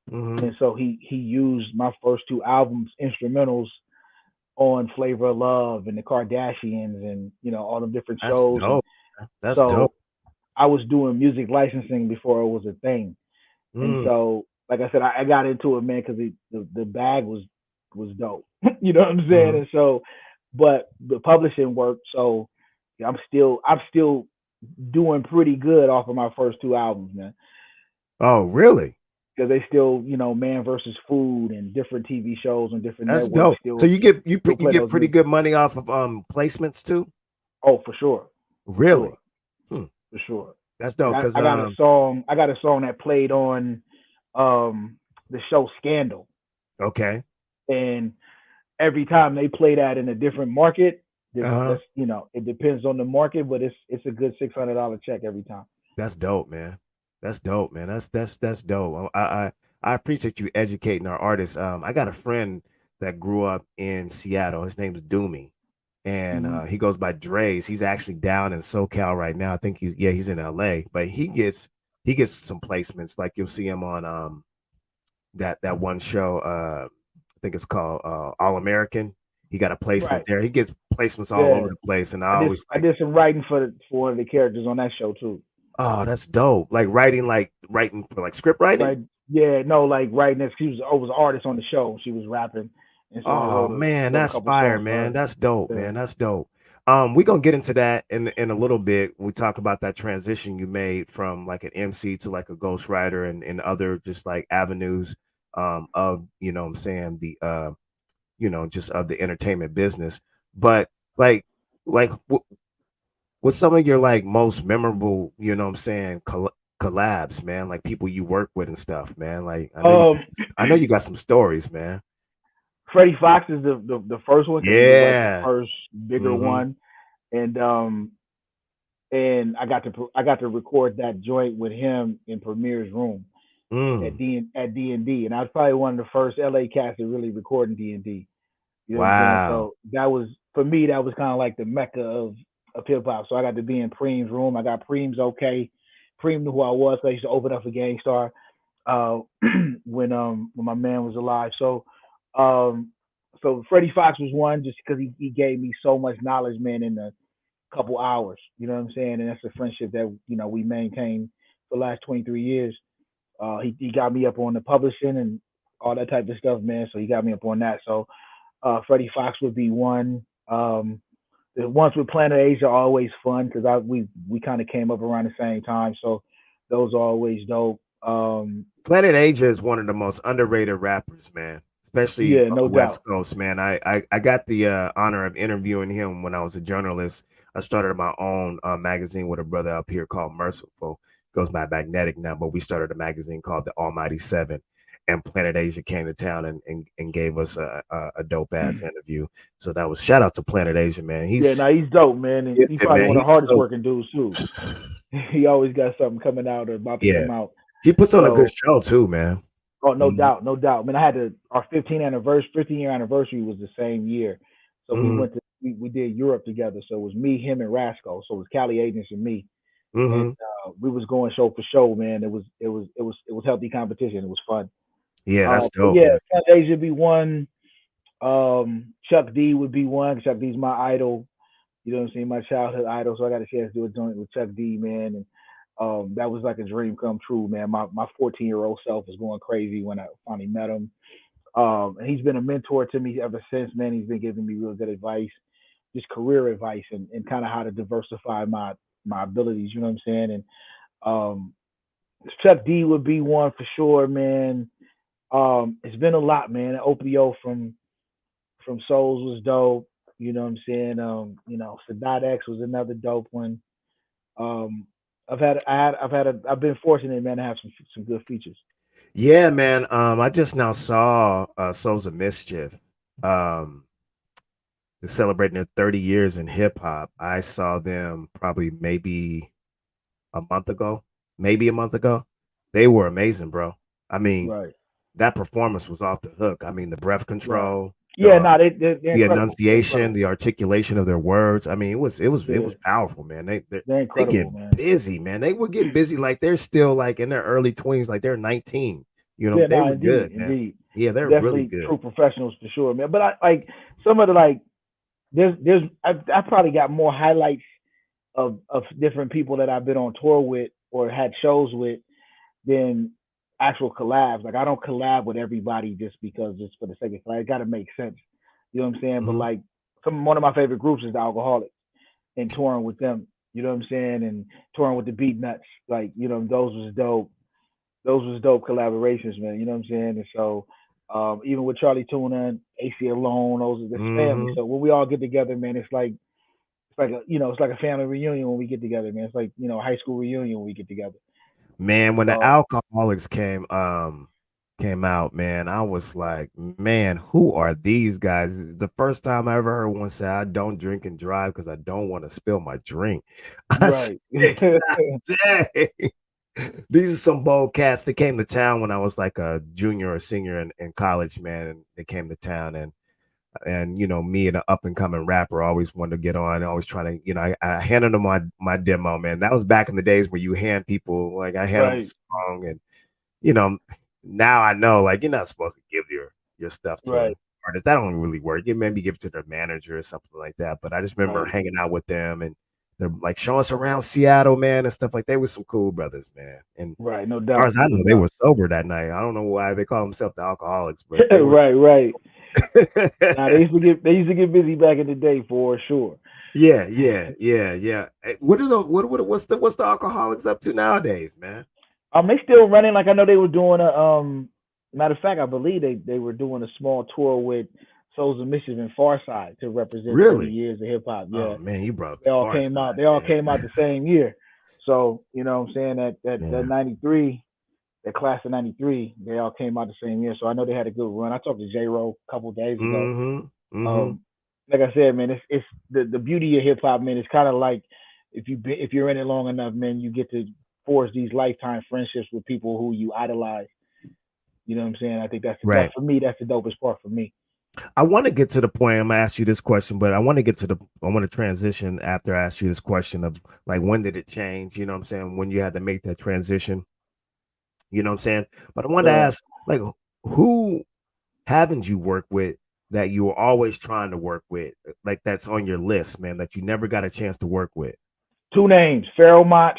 Hmm. And so he used my first two albums instrumentals on Flavor of Love and the Kardashians, and all the different That's shows. And dope. That's dope. so I was doing music licensing before it was a thing. And Mm. so, like I said, I got into it, man, because the bag was dope. You know what I'm saying? Hmm. And so, but the publishing worked. So yeah, I'm still doing pretty good off of my first two albums, man. Oh, really? Because they still, Man versus Food and different TV shows on different That's networks dope. So still you play get those pretty music. good money off of placements too? Oh, for sure, Really? Hmm. for sure. That's Like dope. I, Cause I got a song. I got a song that played on the show Scandal, okay. and every time they play that in a different market, Uh-huh. that's it depends on the market, but it's a good $600 check every time. That's dope, man. That's dope, man. That's dope. I appreciate you educating our artists. I got a friend that grew up in Seattle. His name's Doomy, and Hmm. he goes by Dre's. He's actually down in SoCal right now. I think he's in LA, but he gets some placements. Like you'll see him on that one show. I think it's called All American. He got a placement Right. there. He gets placements all over Yeah. the place, and I I did always I like, did some writing for one of the characters on that show too. oh, that's dope. Like writing for like script writing. Right. Yeah. No, like writing this. She was an artist on the show. She was rapping, and so I Oh man, wrote a that's couple fire, songs for man. her. That's dope, Yeah. man. That's dope. We're gonna get into that in a little bit. We talk about that transition you made from like an MC to like a ghostwriter and other just like avenues of what I'm saying just of the entertainment business. But like like what's some of your like most memorable, what I'm saying, collabs, man? Like people you work with and stuff, man. Like Um, I know you got some stories, man. Freddie Fox is the first one because he was like the Yeah. first bigger Mm-hmm. one, and I got to record that joint with him in Premier's room Mm. at D&D, and I was probably one of the first LA cats to really record in D&D. You know what I'm saying? Wow. So that was, for me, that was kind of like the mecca of hip hop. So I got to be in Preem's room. I got Preem's okay. Preem knew who I was. 'Cause I used to open up for Gangstar uh, when my man was alive. Um, so Freddie Fox was one just because he gave me so much knowledge, man, in the couple hours. You know what I'm saying? And that's a friendship that we maintained for the last 23 years. He got me up on the publishing and all that type of stuff, man. So he got me up on that. So Freddie Fox would be one. The ones with Planet Asia are always fun because we kind of came up around the same time, so those are always dope. Planet Asia is one of the most underrated rappers, man, especially Yeah, on no the West doubt. Coast, man. I got the honor of interviewing him when I was a journalist. I started my own magazine with a brother up here called Merciful. Goes by Magnetic now, but we started a magazine called The Almighty Seven. And Planet Asia came to town and gave us a dope ass interview. So that was shout out to Planet Asia, man. Yeah, He's now he's dope, man, and he's gifted, probably man. one of He's the hardest so working dudes too. He always got something coming out or about to yeah. come out. He puts on a good So, show too, man. oh, no Mhm. doubt, no doubt. I mean, our 15-year anniversary was the same year, so we Mhm. went to we did Europe together. So it was me, him, and Rasco. So it was Cali Agents and me, and Mhm. we was going show for show, man. It was healthy competition. It was fun. Yeah, that's But dope, yeah, man. Fantasia would be one. Chuck D would be one. Chuck D's my idol. You know what I'm saying? My childhood idol. So I got a chance to do a joint with Chuck D, man. And that was like a dream come true, man. My 14-year-old self was going crazy when I finally met him. And he's been a mentor to me ever since, man. He's been giving me real good advice, just career advice, and kind of how to diversify my abilities. You know what I'm saying? And um, Chuck D would be one for sure, man. It's been a lot, man. OPO from Souls was dope. You know what I'm saying? Sadat X was another dope one. Um, I've been fortunate, man, to have some good features. Yeah, man. I just now saw Souls of Mischief. Um, they're celebrating their 30 years in hip hop. I saw them probably maybe a month ago, maybe a month ago. They were amazing, bro. I mean, Right, that performance was off the hook. I mean, the breath right. control, Yeah, no, they're the incredible. They're enunciation, incredible. the articulation of their words. I mean, it Yeah, was powerful, man. they're They get incredible, man. busy, man. They were getting busy like they're still like in their early 20s, like they're 19. You know, Yeah, they no, were indeed, good, man. indeed. Yeah, they're really Definitely good. true professionals for sure, man. But I like some of the like I probably got more highlights of different people that I've been on tour with or had shows with than actual collabs. Like I don't collab with everybody just for the sake of collab. It got to make sense. You know what I'm saying? But Mhm. like one of my favorite groups is the Alcoholics, and touring with them. You know what I'm saying? And touring with the Beat Nuts. Like those was dope. Those was dope collaborations, man. You know what I'm saying? And so. Even with Charlie Tuna and AC Alone, those are this family. Mhm. So when we all get together, man, it's like a family reunion when we get together, man. It's like a high school reunion when we get together. Man, when the So Alcoholics came out, man, I was like, man, who are these guys? The first time I ever heard one say, I don't drink and drive because I don't want to spill my drink. I said, right, dang. These are some bold cats that came to town when I was like a junior or senior in college, man. And they came to town and me and an up and coming rapper always wanted to get on, always trying to, I handed them my demo, man. That was back in the days where you hand people like I hand them a right, song and you know, now I know like you're not supposed to give your stuff to an right, artist. That don't really work. You maybe give it to their manager or something like that. But I just remember right, hanging out with them and they're like showing us around Seattle, man, and stuff like they were some cool brothers, man. And as right. No far doubt, as I no know, they doubt. were sober that night. I don't know why they call themselves the alcoholics, but they were Right, right. Now they used to get busy back in the day for sure. yeah, yeah, yeah, yeah. What are the what's the alcoholics up to nowadays, man? They still running. Like I know they were doing a Matter of fact, I believe they were doing a small tour with Souls of Mischief and Farside to represent 30 Really? years of hip hop. Oh Yeah, man, you brought up the they all far came out. side, They all man. came out the same year. So you know what I'm saying that Yeah. '93, that class of '93, they all came out the same year. So I know they had a good run. I talked to J Ro a couple days ago. Mhm. Mhm. Um, like I said, man, it's the beauty of hip hop, man. It's kind of like if you're in it long enough, man, you get to forge these lifetime friendships with people who you idolize. You know what I'm saying? I think that's Right. for me. That's the dopest part for me. I want to get to the point. I'm gonna ask you this question, but I want to transition after I ask you this question of like when did it change? You know what I'm saying? When you had to make that transition, you know what I'm saying? But I wanted to Right. ask, like, who haven't you worked with that you were always trying to work with, like that's on your list, man, that you never got a chance to work with? Two names, Pharaoh Monch.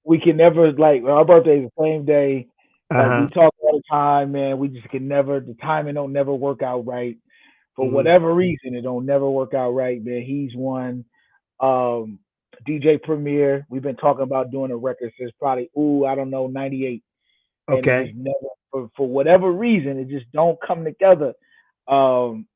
We can never, like, our birthday is the same day. Like, we Uh-huh. talk all the time, man. We just can never, the timing don't never work out right. For Hmm. whatever reason, it don't never work out right, man. He's one. Um, DJ Premier, we've been talking about doing a record since probably, I don't know, 98. And it just Okay. never, for whatever reason, it just don't come together. Um,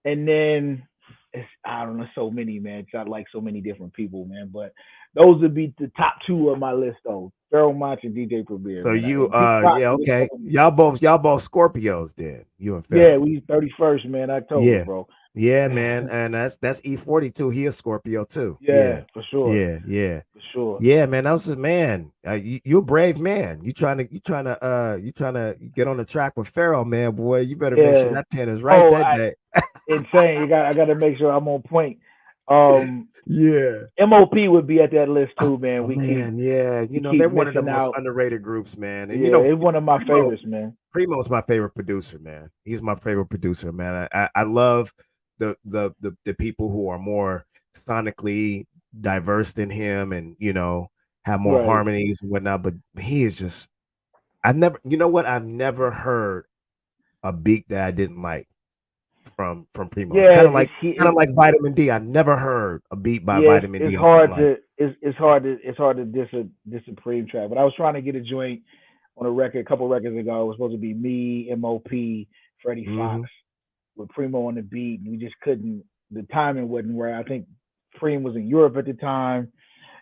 and then it's, I don't know, so many, man. I like so many different people, man. But those would be the top two of my list, though. Pharaoh Monch and DJ Premier, So man. you And Pete Rock yeah, to this okay. day. Y'all both Scorpios then, you and Yeah, Pharaoh. we 31st, man. October, Yeah. bro. Yeah, man. And that's E42. He is Scorpio too. Yeah. Yeah, for sure, Yeah, yeah. for sure. Yeah, man. That was a man. You a brave man. You trying to get on the track with Pharaoh, man, boy. You better make sure Yeah. that pen is right Oh, that day. insane. I got to make sure I'm on point. Um, Yeah. MOP would be at that list too, man. Oh man, yeah. We They're keep one of the missing most out. underrated groups, man. And Yeah, it's one of my Primo favorites, man. Primo's my favorite producer, man. He's my favorite producer, man. I love the people who are more sonically diverse than him, and have more Right. harmonies and whatnot. But he is just, I've never, you know what? I've never heard a beat that I didn't like from Primo. It's Yeah, kind of like Vitamin D. I never heard a beat by yeah, Vitamin D I didn't hard like. to diss a Supreme track. But I was trying to get a joint on a record a couple records ago. It was supposed to be me, MOP, Freddie Fox Hmm. with Primo on the beat, and we just couldn't. The timing wasn't right. I think Primo was in Europe at the time.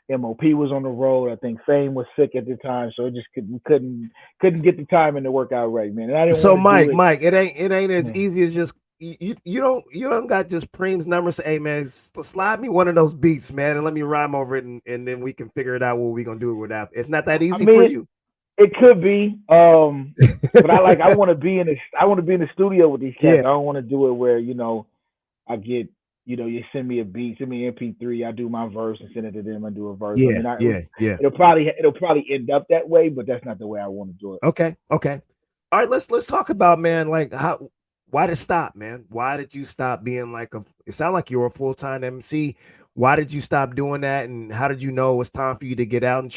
MOP was on the road. I think Fame was sick at the time, so it just we couldn't get the timing to work out right, man. And I didn't So want to do Mike, it. it ain't as Yeah. easy as just you don't got just Preem's number. Say, hey man, slide me one of those beats, man, and let me rhyme over it, and then we can figure it out what we gonna do with that. It's not that I easy for mean, you. it could be, but I want to be in the studio with these cats. Yeah, I don't want to do it where I get you send me a beat, send me an MP3, I do my verse and send it to them. I do a verse. I yeah, mean, yeah, yeah. it'll probably end up that way, but that's not the way I want to do it. Okay, okay. All right, let's talk about, man, like why did stop, man? Why did you stop being like a? It sounded like you were a full-time MC. Why did you stop doing that, and how did you know it was time for you to get out and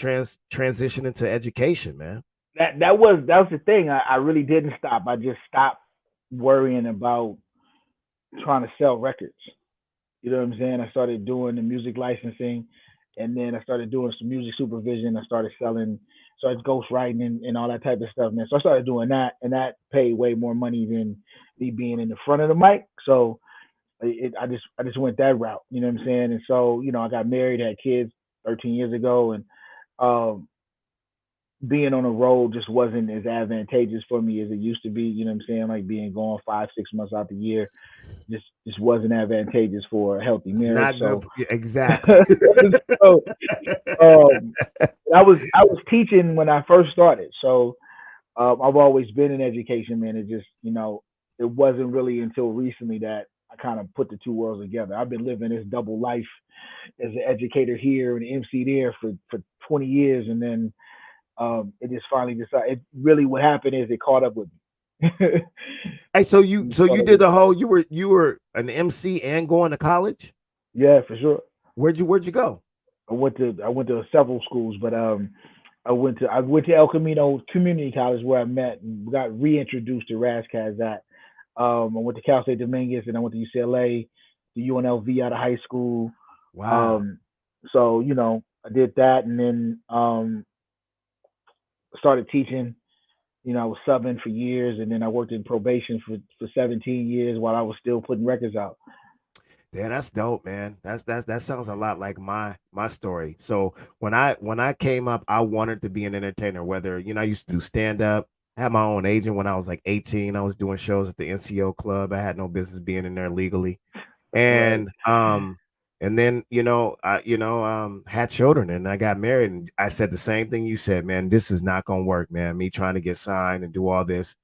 transition into education, man? That was the thing. I really didn't stop. I just stopped worrying about trying to sell records. You know what I'm saying? I started doing the music licensing, and then I started doing some music supervision. I started ghostwriting and all that type of stuff, man. So I started doing that, and that paid way more money than me being in the front of the mic. So I just went that route. You know what I'm saying? And so I got married, had kids 13 years ago, and um, being on the road just wasn't as advantageous for me as it used to be. You know what I'm saying? Like being gone 5, 6 months out the year just wasn't advantageous for a healthy It's marriage. not good. So, For, yeah, exactly. so um, I was teaching when I first started. So I've always been in education, man. It just it wasn't really until recently that I kind of put the two worlds together. I've been living this double life as an educator here and an MC there for 20 years, and then it just finally decided. It really what happened is it caught up with me. Hey, so you It so caught you up did with the me. whole you were an MC and going to college? Yeah, for sure. Where'd you go? I went to several schools, but I went to El Camino Community College where I met and got reintroduced to Razzcast at. I went to Cal State Dominguez and I went to UCLA, to UNLV out of high school. Wow. Um, so I did that and then started teaching. I was subbing for years and then I worked in probation for 17 years while I was still putting records out. Yeah, that's dope, man. That sounds a lot like my story. So when I came up, I wanted to be an entertainer. Whether I used to do stand up. I had my own agent when I was like 18. I was doing shows at the NCO club. I had no business being in there legally, Right, and then had children and I got married and I said the same thing you said, man. This is not gonna work, man. Me trying to get signed and do all this.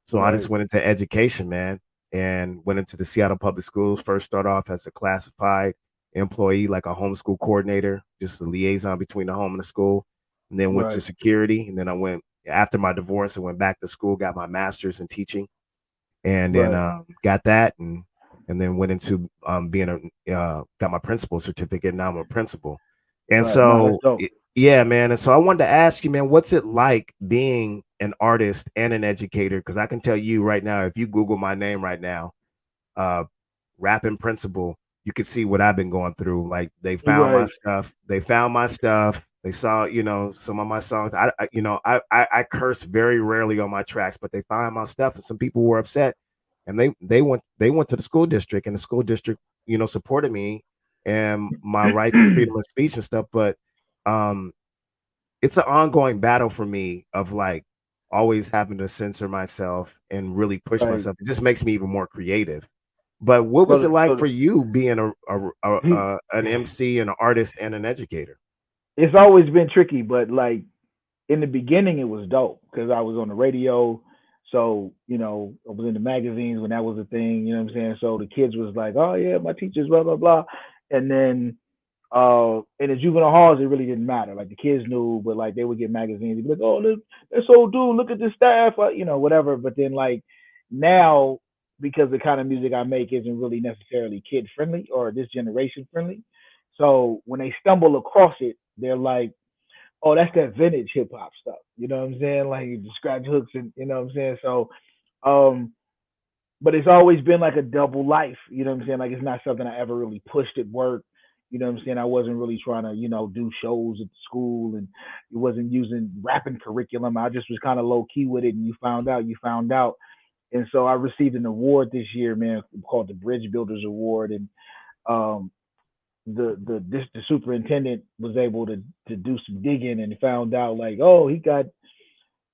So I just right, went into education, man, and went into the Seattle Public Schools. First, start off as a classified employee, like a homeschool coordinator, just a liaison between the home and the school. And then went to right. security. And then I went after my divorce. I went back to school, got my master's in teaching, and then Right. got that, and then went into being got my principal certificate. Now I'm a principal, and Right. No, that's so dope. yeah, man. And so I wanted to ask you, man, what's it like being an artist and an educator? Because I can tell you right now, if you Google my name right now, uh, rapping principal, you could see what I've been going through. Like they found my Right. stuff. They found my stuff. They saw, some of my songs. I curse very rarely on my tracks, but they found my stuff, and some people were upset, and they went to the school district, and the school district, supported me and my right to freedom of speech and stuff. But um, it's an ongoing battle for me of like always having to censor myself and really push Right. myself. It just makes me even more creative. But what was it So, like so for you being he, an MC, an artist, and an educator? it's always been tricky, but like in the beginning, it was dope because I was on the radio. So, I was in the magazines when that was a thing, you know what I'm saying? So the kids was like, oh, yeah, my teacher's blah, blah, blah. And then in the juvenile halls, it really didn't matter. Like the kids knew, but like they would get magazines. They'd be like, oh, look, this old dude, look at this staff, whatever. But then like now, because the kind of music I make isn't really necessarily kid friendly or this generation friendly. So when they stumble across it, they're like, oh, that's that vintage hip hop stuff. You know what I'm saying? Like the scratch hooks and you know what I'm saying. So, um, but it's always been like a double life. You know what I'm saying? Like it's not something I ever really pushed at work. You know what I'm saying? I wasn't really trying to, do shows at school, and it wasn't using rapping curriculum. I just was kind of low key with it, and you found out, you found out. And so I received an award this year, man, called the Bridge Builders Award, and um, the superintendent was able to do some digging and found out like, oh, he got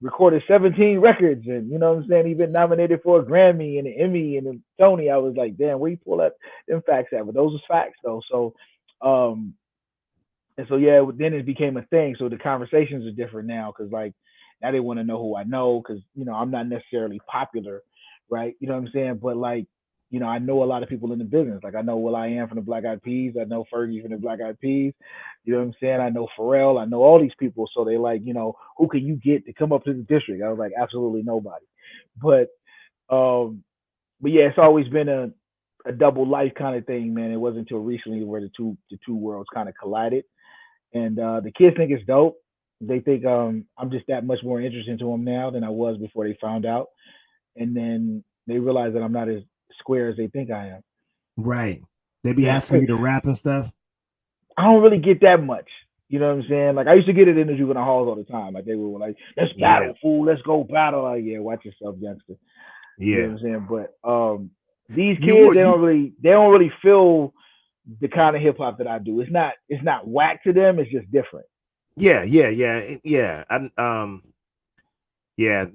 recorded 17 records, and you know what I'm saying, he been nominated for a Grammy and an Emmy and a Tony. I was like, damn, where you pull that them facts at? But those was facts though. So um and so yeah, then it became a thing. So the conversations are different now because like now they want to know who I know because I'm not necessarily popular, right? You know what I'm saying? But like I know a lot of people in the business. Like I know Will I Am from the Black Eyed Peas. I know Fergie from the Black Eyed Peas. You know what I'm saying? I know Pharrell. I know all these people. So they like who can you get to come up to the district? I was like absolutely nobody. But um but yeah, it's always been a double life kind of thing, man. It wasn't until recently where the two worlds kind of collided, and the kids think it's dope. They think I'm just that much more interesting to them now than I was before they found out, and then they realize that I'm not as square as they think I Right. They be am. asking you to rap and stuff. I don't really get that much. You know what I'm saying? Like I used to get it in the juvenile halls all the time. Like they were like, "Let's Yeah. battle, fool! Let's go battle!" Like, yeah, watch yourself, youngster. You know Yeah. what I'm saying? But these You kids, would. they don't really feel the kind of hip hop that I do. It's not whack to them. It's just different. Yeah. Yeah. Yeah. Yeah. Yeah.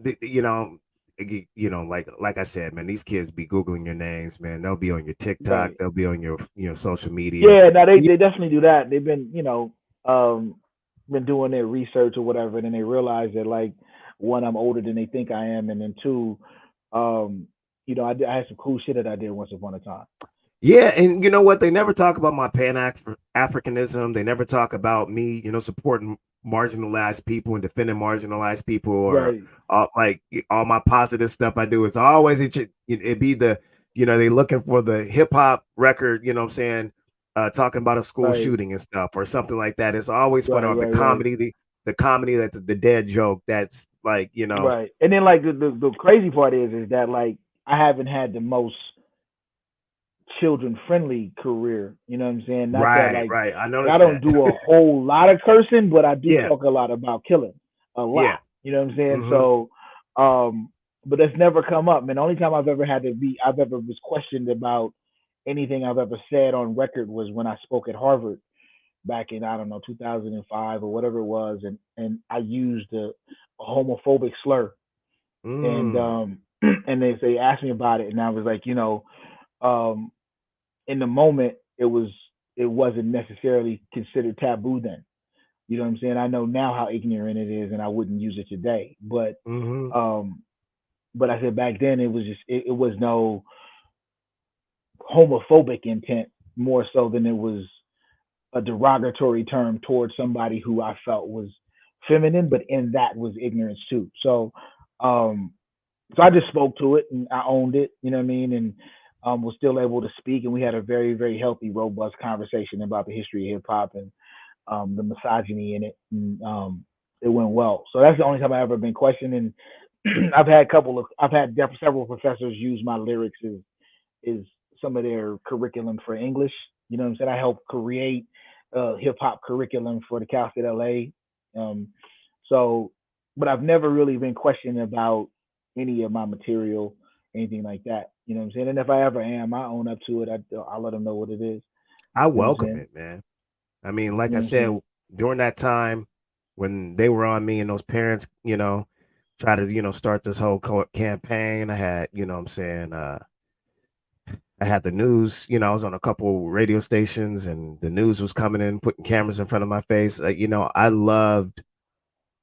Like I said, man, these kids be googling your names, man. They'll be on your TikTok. Right. They'll be on your social media. Yeah. Now they definitely do that. They've um been doing their research or whatever, and then they realize that like one, I'm older than they think I am, and then two, um, I had some cool shit that I did once upon a time. Yeah, and you know what? They never talk about my Pan Africanism. They never talk about me, supporting marginalized people and defending marginalized people, or Right. like all my positive stuff I do. It's always it be they looking for the hip hop record. You know what I'm saying? Talking about a school Right. shooting and stuff, or something like that. It's always fun. Right. Or the Right. Right. comedy, the comedy that's the dead joke. That's like Right. And then like the crazy part is that like I haven't had the most children friendly career. You know what I'm saying? Not that right, like right. I I noticed don't that. do a whole lot of cursing, but I do Yeah, talk a lot about killing. A lot. yeah. You know what I'm saying? Hmm. So but that's never come up. Man, the only time I've ever was questioned about anything I've ever said on record was when I spoke at Harvard back in I don't know 2005 or whatever it was, and I used a homophobic slur, and Mm. and they asked me about it, and I was like, um, in the moment it wasn't necessarily considered taboo then. You know what I'm saying? I know now how ignorant it is, and I wouldn't use it today. Hmm. Um, but I said back then it was just it was no homophobic intent more so than it was a derogatory term towards somebody who I felt was feminine, but in that was ignorance too. So, um, So I just spoke to it and I owned it, you know what I mean, and was still able to speak, and we had a very, very healthy, robust conversation about the history of hip hop and the misogyny in it, and it went well. So that's the only time I've ever been questioned, and I've had several professors use my lyrics as some of their curriculum for English. You know what I'm saying? I helped create hip hop curriculum for the Cal State LA. Um, so, but I've never really been questioned about any of my material, anything like that. You know what I'm saying? And if I ever am, I own up to it. I'll let them know what it is. I You know what I'm welcome saying? it, man. I mean, like You I know what I'm said, saying? during that time when they were on me and those parents, try to, start this whole campaign, I had, what I'm saying, I had the news, I was on a couple radio stations and the news was coming in, putting cameras in front of my face. I loved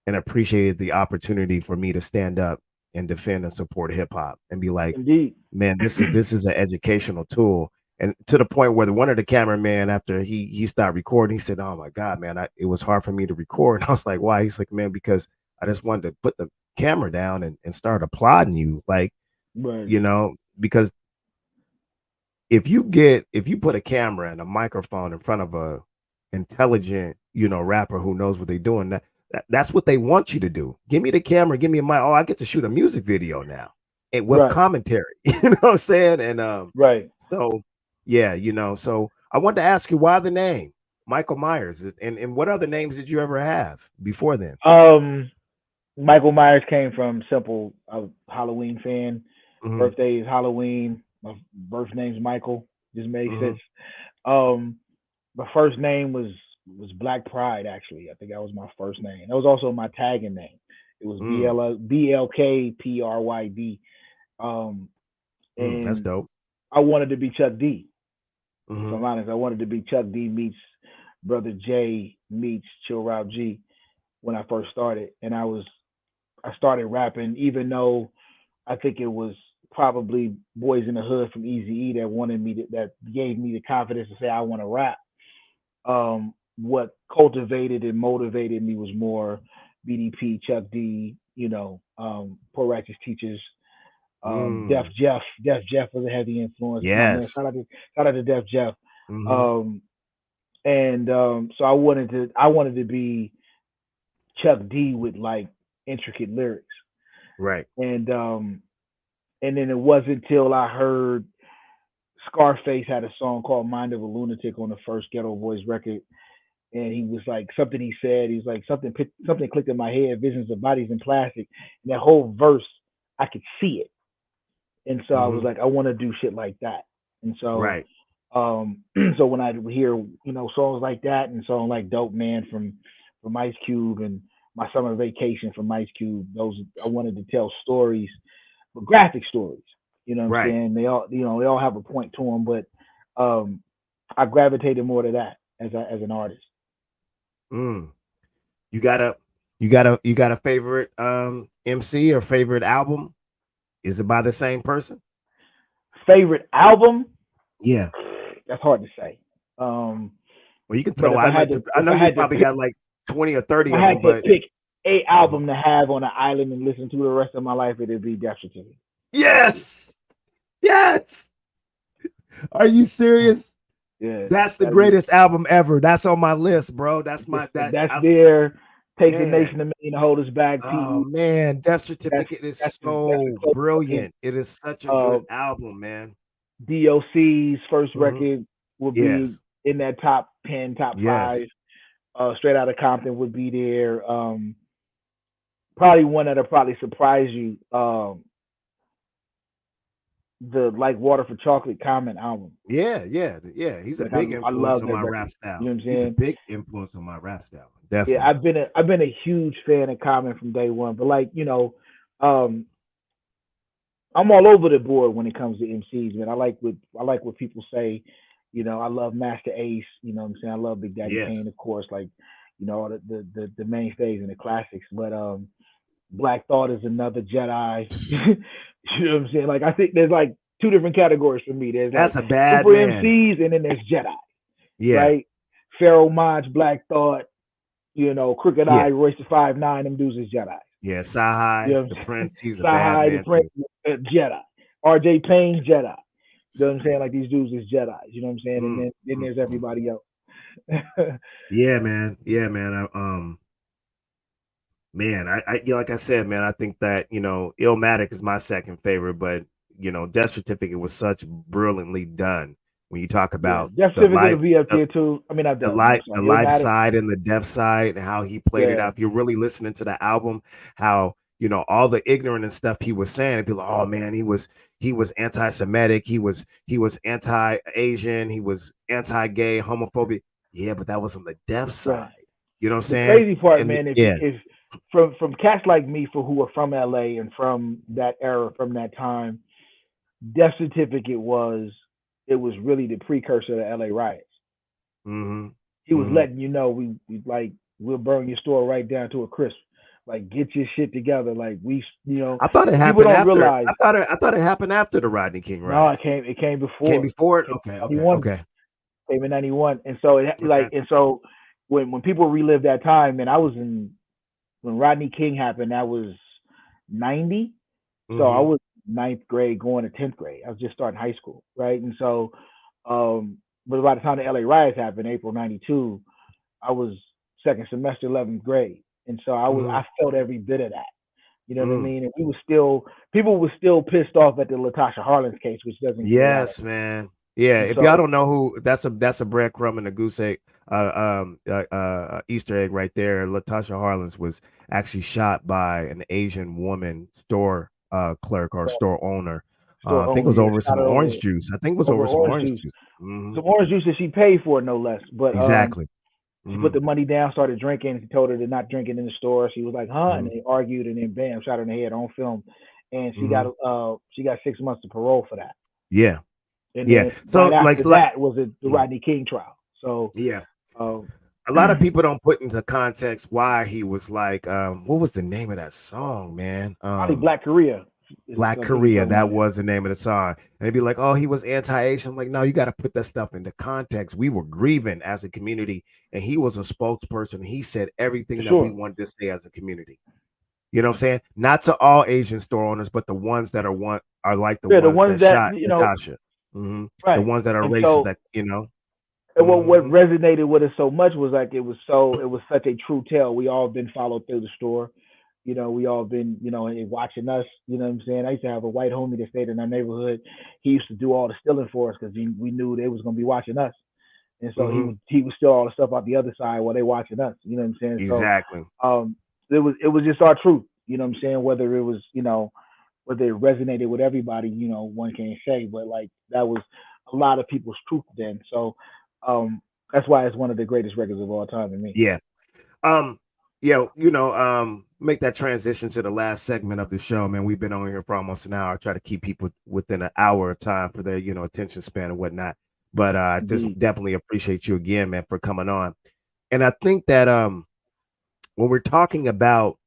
and appreciated the opportunity for me to stand up and defend and support hip hop and be like, Indeed. man, this is an educational tool. And to the point where one of the cameramen, after he stopped recording, he said, "Oh my God, man, it was hard for me to record." And I was like, "Why?" He's like, "Man, because I just wanted to put the camera down and start applauding you, like, Right. because if you put a camera and a microphone in front of a intelligent, rapper who knows what they're doing, that's what they want you to do. Give me the camera, give me a mic. Oh, I get to shoot a music video now, and with Right. commentary. You know what I'm saying? And Right. so yeah, so I wanted to ask you why the name Mykil Miers, and what other names did you ever have before then? Um, Michael Myers came from simple. Halloween fan. Hmm. Birthday is Halloween. My birth name's Michael. Just made Hmm. sense. Um, my first name was Black Pride. Actually, I think that was my first name. That was also my tagging name. It was Mm, BLKPRYD. Um, that's and dope. I wanted to be Chuck D. If Hmm. I'm honest, I wanted to be Chuck D meets Brother J meets Chill Route G when I first started, and I started rapping, even though I think it was probably Boys in the Hood from Easy E that gave me the confidence to say I want to rap. What cultivated and motivated me was more BDP, Chuck D, Poor Righteous Teachers, Mm, Def Jeff was a heavy influence. My man, yes. shout out to Def Jeff. Hmm. Um, and so I wanted to be Chuck D with like intricate lyrics. Right. And and then it wasn't until I heard Scarface had a song called Mind of a Lunatic on the first Ghetto Boys record, and he was like something he said. He's like something clicked in my head. Visions of bodies in plastic, and that whole verse I could see it, and so I was Hmm. like, I want to do shit like that. And so Right. so when I hear songs like that and songs like Dope Man from Ice Cube and My Summer Vacation from Ice Cube, those I wanted to tell stories, but graphic stories. You know what I'm Right. saying? They all have a point to them, but um, I gravitated more to that as an artist. Mm. You got a you got a favorite MC or favorite album? Is it by the same person? Favorite album? Yeah. That's hard to say. Um, Well, you can but throw. I know you probably got like 20 or if 30 I of had them, to but pick a mhm. album to have on an island and listen to the rest of my life, it'd be Death Certificate. Yes. Yes. Are you serious? Yeah, That's the that'd be greatest album ever. That's on my list, bro. That's if, my if that that's there. Take the man. nation of me to hold us back. Pete Oh Root. man, Death That's Certificate is that's a so close second. brilliant. It is such a Uh, good album, man. DOC's first Hmm. record would be Yes. in that top 10, top Yes. five. Straight out of Compton would be there. Probably one that'll probably surprise you. The Like Water for Chocolate Common album. Yeah, yeah, yeah. He's a Like I, big I influence love on that my rap record. You style. know what I'm He's a saying? big influence on my rap style. Yeah, Definitely. I've been a huge fan of Common from day one. But like um, I'm all over the board when it comes to MCs, man. I like what people say. I love Master Ace. You know what I'm saying? I love Big Daddy Yes. Kane, of course. Like all the mainstays and the classics. But Black Thought is another Jedi. You know what I'm saying? Like I think there's like two different categories for me. There's That's like a bad super man. MCs and then there's Jedi, Yeah. right? Pharaoh Monch, Black Thought, Crooked Eye, Yeah. Royce the 5'9", them dudes is Jedi. Yeah, You know Sahai, what I'm the saying? Prince, he's a bad Sahai, the man Prince, too. Jedi. R.J. Payne, Jedi. You know what I'm saying? Like these dudes is Jedi. You know what I'm saying? And Mm, then mm, there's mm. everybody else. Yeah, man. Yeah, man. Man, like I said, man, I think that Illmatic is my second favorite, but Death Certificate was such brilliantly done when you talk Yeah, about Death the Certificate life, will be up the, there too. I mean, not the Death. I'm life, the sorry, life Illmatic. side and the death side, and how he played it Yeah, out. If you're really listening to the album, how all the ignorant and stuff he was saying, it'd be like, oh man, he was anti-Semitic, he was anti-Asian, he was anti-gay, homophobic. Yeah, but that was on the deaf right. side. You know what I'm The saying? crazy part, And man, yeah. if from cats like me for who are from LA and from that era, from that time, Death Certificate was it was really the precursor to LA riots. Mm-hmm. He was Mm-hmm. letting you know we like we'll burn your store right down to a crisp. Like get your shit together. Like I thought it people happened don't after. realize. I thought it happened after the Rodney King No, riots. it came Came before. before it. It came Okay. in Okay. 91. Okay. Came in 91, and so Okay. when people relive that time, and I was in when Rodney King happened, that was 90. So I Mm-hmm. was ninth grade going to 10th grade. I was just starting high school, right? And so, but by the time the LA riots happened, April 92, I was second semester, 11th grade. And so Mm-hmm. I felt every bit of that. You know what I Mm. mean? And people were still pissed off at the Latasha Harlins case, which doesn't get a lot of, Yes, man. Yeah, and if y'all so, don't know who, that's a breadcrumb and a goose egg, Easter egg right there. Latasha Harlins was actually shot by an Asian woman store clerk or store owner. store I think it owner, was yeah, over shot some her orange juice. I think it was over over some orange orange juice. juice. Hmm. Some orange juice that she paid for, no less. But Exactly. she Hmm. put the money down, started drinking. He told her to not drink it in the store. She was like, "Huh?" And Hmm. they argued, and then bam, shot her in the head on film. And Hmm. she got 6 months of parole for that. Yeah. And Yeah. then right So after that was the mm, Rodney King trial. So yeah. um, A lot of people don't put into context why he was like, what was the name of that song, man? probably Black Korea is Black I think you're Korea, talking about. that Yeah, was the name of the song. And they'd be like, oh, he was anti-Asian. I'm like, no, you got to put that stuff into context. We were grieving as a community, and he was a spokesperson. He said for everything that we sure. wanted to say as a community. You know what I'm saying? Not to all Asian store owners, but the ones that are like the Yeah, the ones ones that that shot Natasha. The right. ones that are And racist so that, you know. and what Hmm. resonated with us so much was like it was such a true tale. We all been followed through the store. We all been, watching us. You know what I'm saying? I used to have a white homie that stayed in our neighborhood. He used to do all the stealing for us because we knew they was gonna be watching us, and so Hmm. he would steal all the stuff out the other side while they watching us. You know what I'm saying? So Exactly. um, it was just our truth. You know what I'm saying? Whether it was whether it resonated with everybody, one can't say, but like that was a lot of people's truth then. So that's why it's one of the greatest records of all time to me. Yeah. Um, yeah, make that transition to the last segment of the show, man. We've been on here for almost an hour. I try to keep people within an hour of time for their, attention span and whatnot. But just Indeed. definitely appreciate you again, man, for coming on. And I think that when we're talking about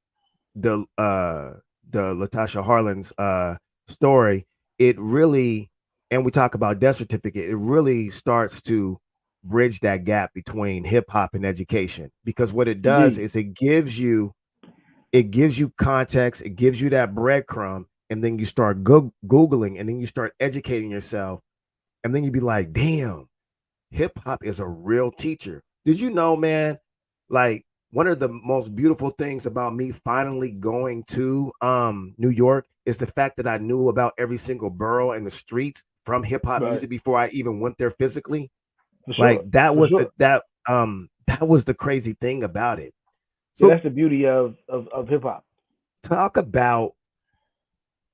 the uh the Latasha Harlan's story, it really, and we talk about death certificate, it really starts to bridge that gap between hip hop and education, because what it does Indeed. is it gives you context, it gives you that breadcrumb, and then you start googling, and then you start educating yourself, and then you be like, damn, hip hop is a real teacher. Did you know, man? Like, one of the most beautiful things about me finally going to New York is the fact that I knew about every single borough and the streets from hip hop Right. music before I even went there physically. For sure. Like, that For was sure. that was the crazy thing about it. Yeah, So that's the beauty of hip hop. talk about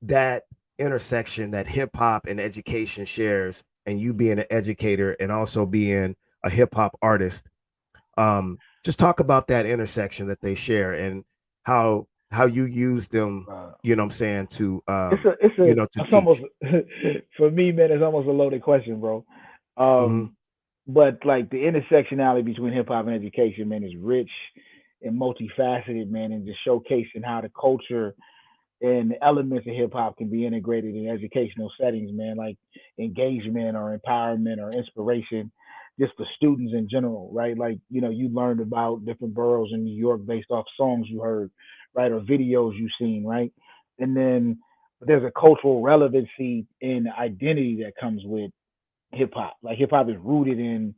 that intersection that hip hop and education shares, and you being an educator and also being a hip hop artist. Just talk about that intersection that they share, and how you use them, Uh, you know what I'm saying, to to it's almost teach. for me, man. It's almost a loaded question, bro. Hmm. Um, but like the intersectionality between hip hop and education, man, is rich and multifaceted, man, and just showcasing how the culture and the elements of hip hop can be integrated in educational settings, man, like engagement or empowerment or inspiration. just for students in general, right? Like, you learned about different boroughs in New York based off songs you heard, right, or videos you've seen, right? And then but there's a cultural relevancy and identity that comes with hip hop. Like hip hop is rooted in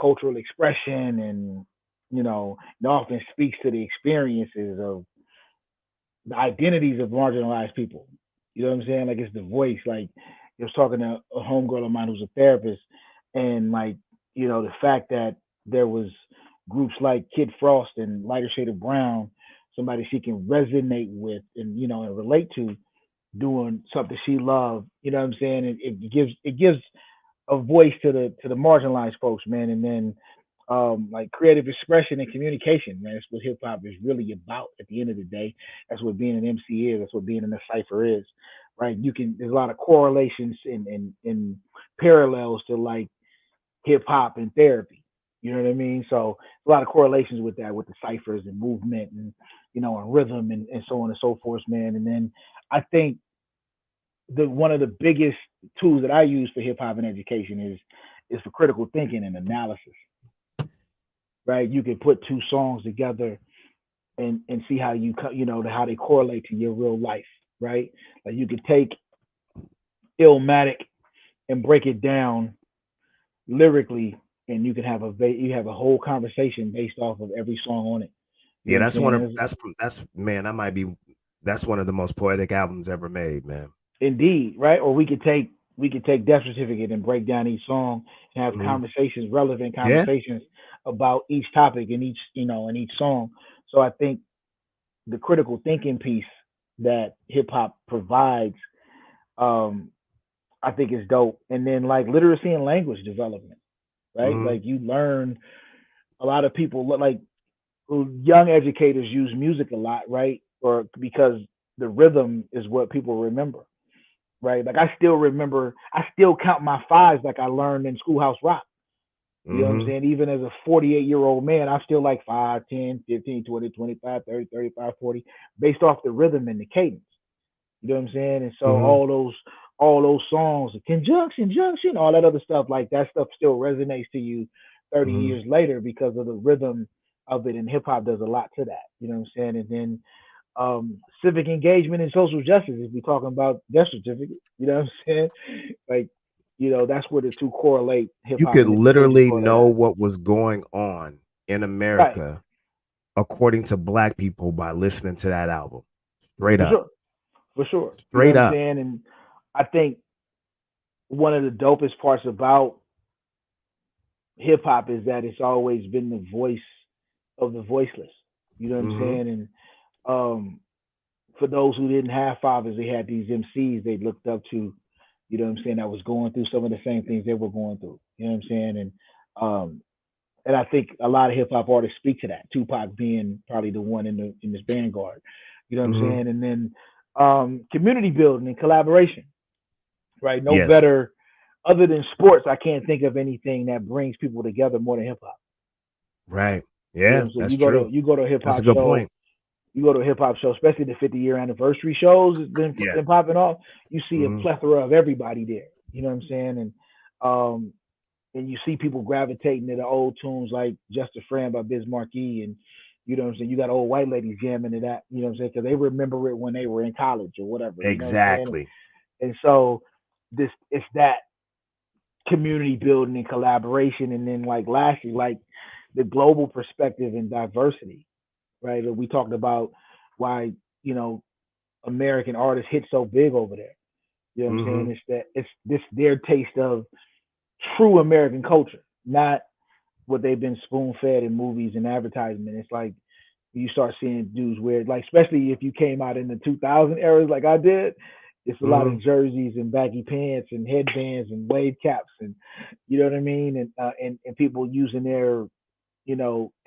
cultural expression, and it often speaks to the experiences of the identities of marginalized people. You know what I'm saying? Like it's the voice. Like I was talking to a homegirl of mine who's a therapist, and like the fact that there was groups like Kid Frost and Lighter Shade of Brown, somebody she can resonate with and and relate to, doing something she loved. You know what I'm saying? It gives a voice to the marginalized folks, man. And then like creative expression and communication, man. That's what hip hop is really about. At the end of the day, that's what being an MC is. That's what being in a cipher is, right? There's a lot of correlations and parallels to like hip hop and therapy. You know what I mean? So a lot of correlations with that, with the ciphers and movement and and rhythm and so on and so forth, man. And then I think the one of the biggest tools that I use for hip hop and education is for critical thinking and analysis. Right? You can put two songs together and see how how they correlate to your real life. Right? Like you could take Illmatic and break it down lyrically, and you can have you have a whole conversation based off of every song on it. You Yeah, know what I'm that's one saying? of that's man, that might be that's one of the most poetic albums ever made, man. Indeed, right? Or we could take Death Certificate and break down each song and have Hmm. conversations, relevant Yeah, conversations about each topic in each song. So I think the critical thinking piece that hip hop provides, um, I think is dope. And then like literacy and language development, right? hmm, Like you learn a lot of people like young educators use music a lot, right? Or because the rhythm is what people remember, right? Like I still count my fives like I learned in Schoolhouse Rock. You know what I'm hmm, saying? Even as a 48-year-old man, I still like 5, 10, 15, 20, 25, 30, 35, 40, based off the rhythm and the cadence. You know what I'm saying? And so hmm, all those songs, the conjunction, junction, all that other stuff, like that stuff still resonates to you 30 hmm. years later because of the rhythm of it. And hip hop does a lot to that. You know what I'm saying? And then civic engagement and social justice, if we're talking about death certificate, you know what I'm saying? Like, that's where the two correlate, hip You hop could and education literally know correlate. what was going on in Right, America according to black people by listening to that album. Straight for up. sure, for sure. You know Straight what I'm up. saying? And I think one of the dopest parts about hip hop is that it's always been the voice of the voiceless. You know what I'm Hmm. saying? And um, for those who didn't have fathers, they had these MCs they looked up to. You know what I'm saying? That was going through some of the same things they were going through. You know what I'm saying? Um, and I think a lot of hip hop artists speak to that. Tupac being probably the one in this vanguard. You know what I'm Hmm. saying? And then community building and collaboration. Right? No Yes. better other than sports. I can't think of anything that brings people together more than hip hop. Right. You know Yeah, what I'm saying? that's You go true. to you go to a hip That's a hop good show, point. especially the 50-year anniversary shows that's Yeah. been popping off. You see a Hmm. plethora of everybody there. You know what I'm saying? Um, and you see people gravitating to the old tunes like "Just a Friend" by Biz Markie, and you know what I'm saying. You got old white ladies jamming to that. You know what I'm saying? Because they remember it when they were in college or whatever. You know what I'm saying? Exactly. And so it's that community building and collaboration, and then like lastly, like the global perspective and diversity, right? We talked about why you know American artists hit so big over there. You know what I'm Hmm. saying? It's that it's this their taste of true American culture, not what they've been spoon fed in movies and advertisement. It's like you start seeing dudes wear, like, especially if you came out in the 2000 eras like I did. It's a lot Hmm. of jerseys and baggy pants and headbands and wave caps and you know what I mean, and people using their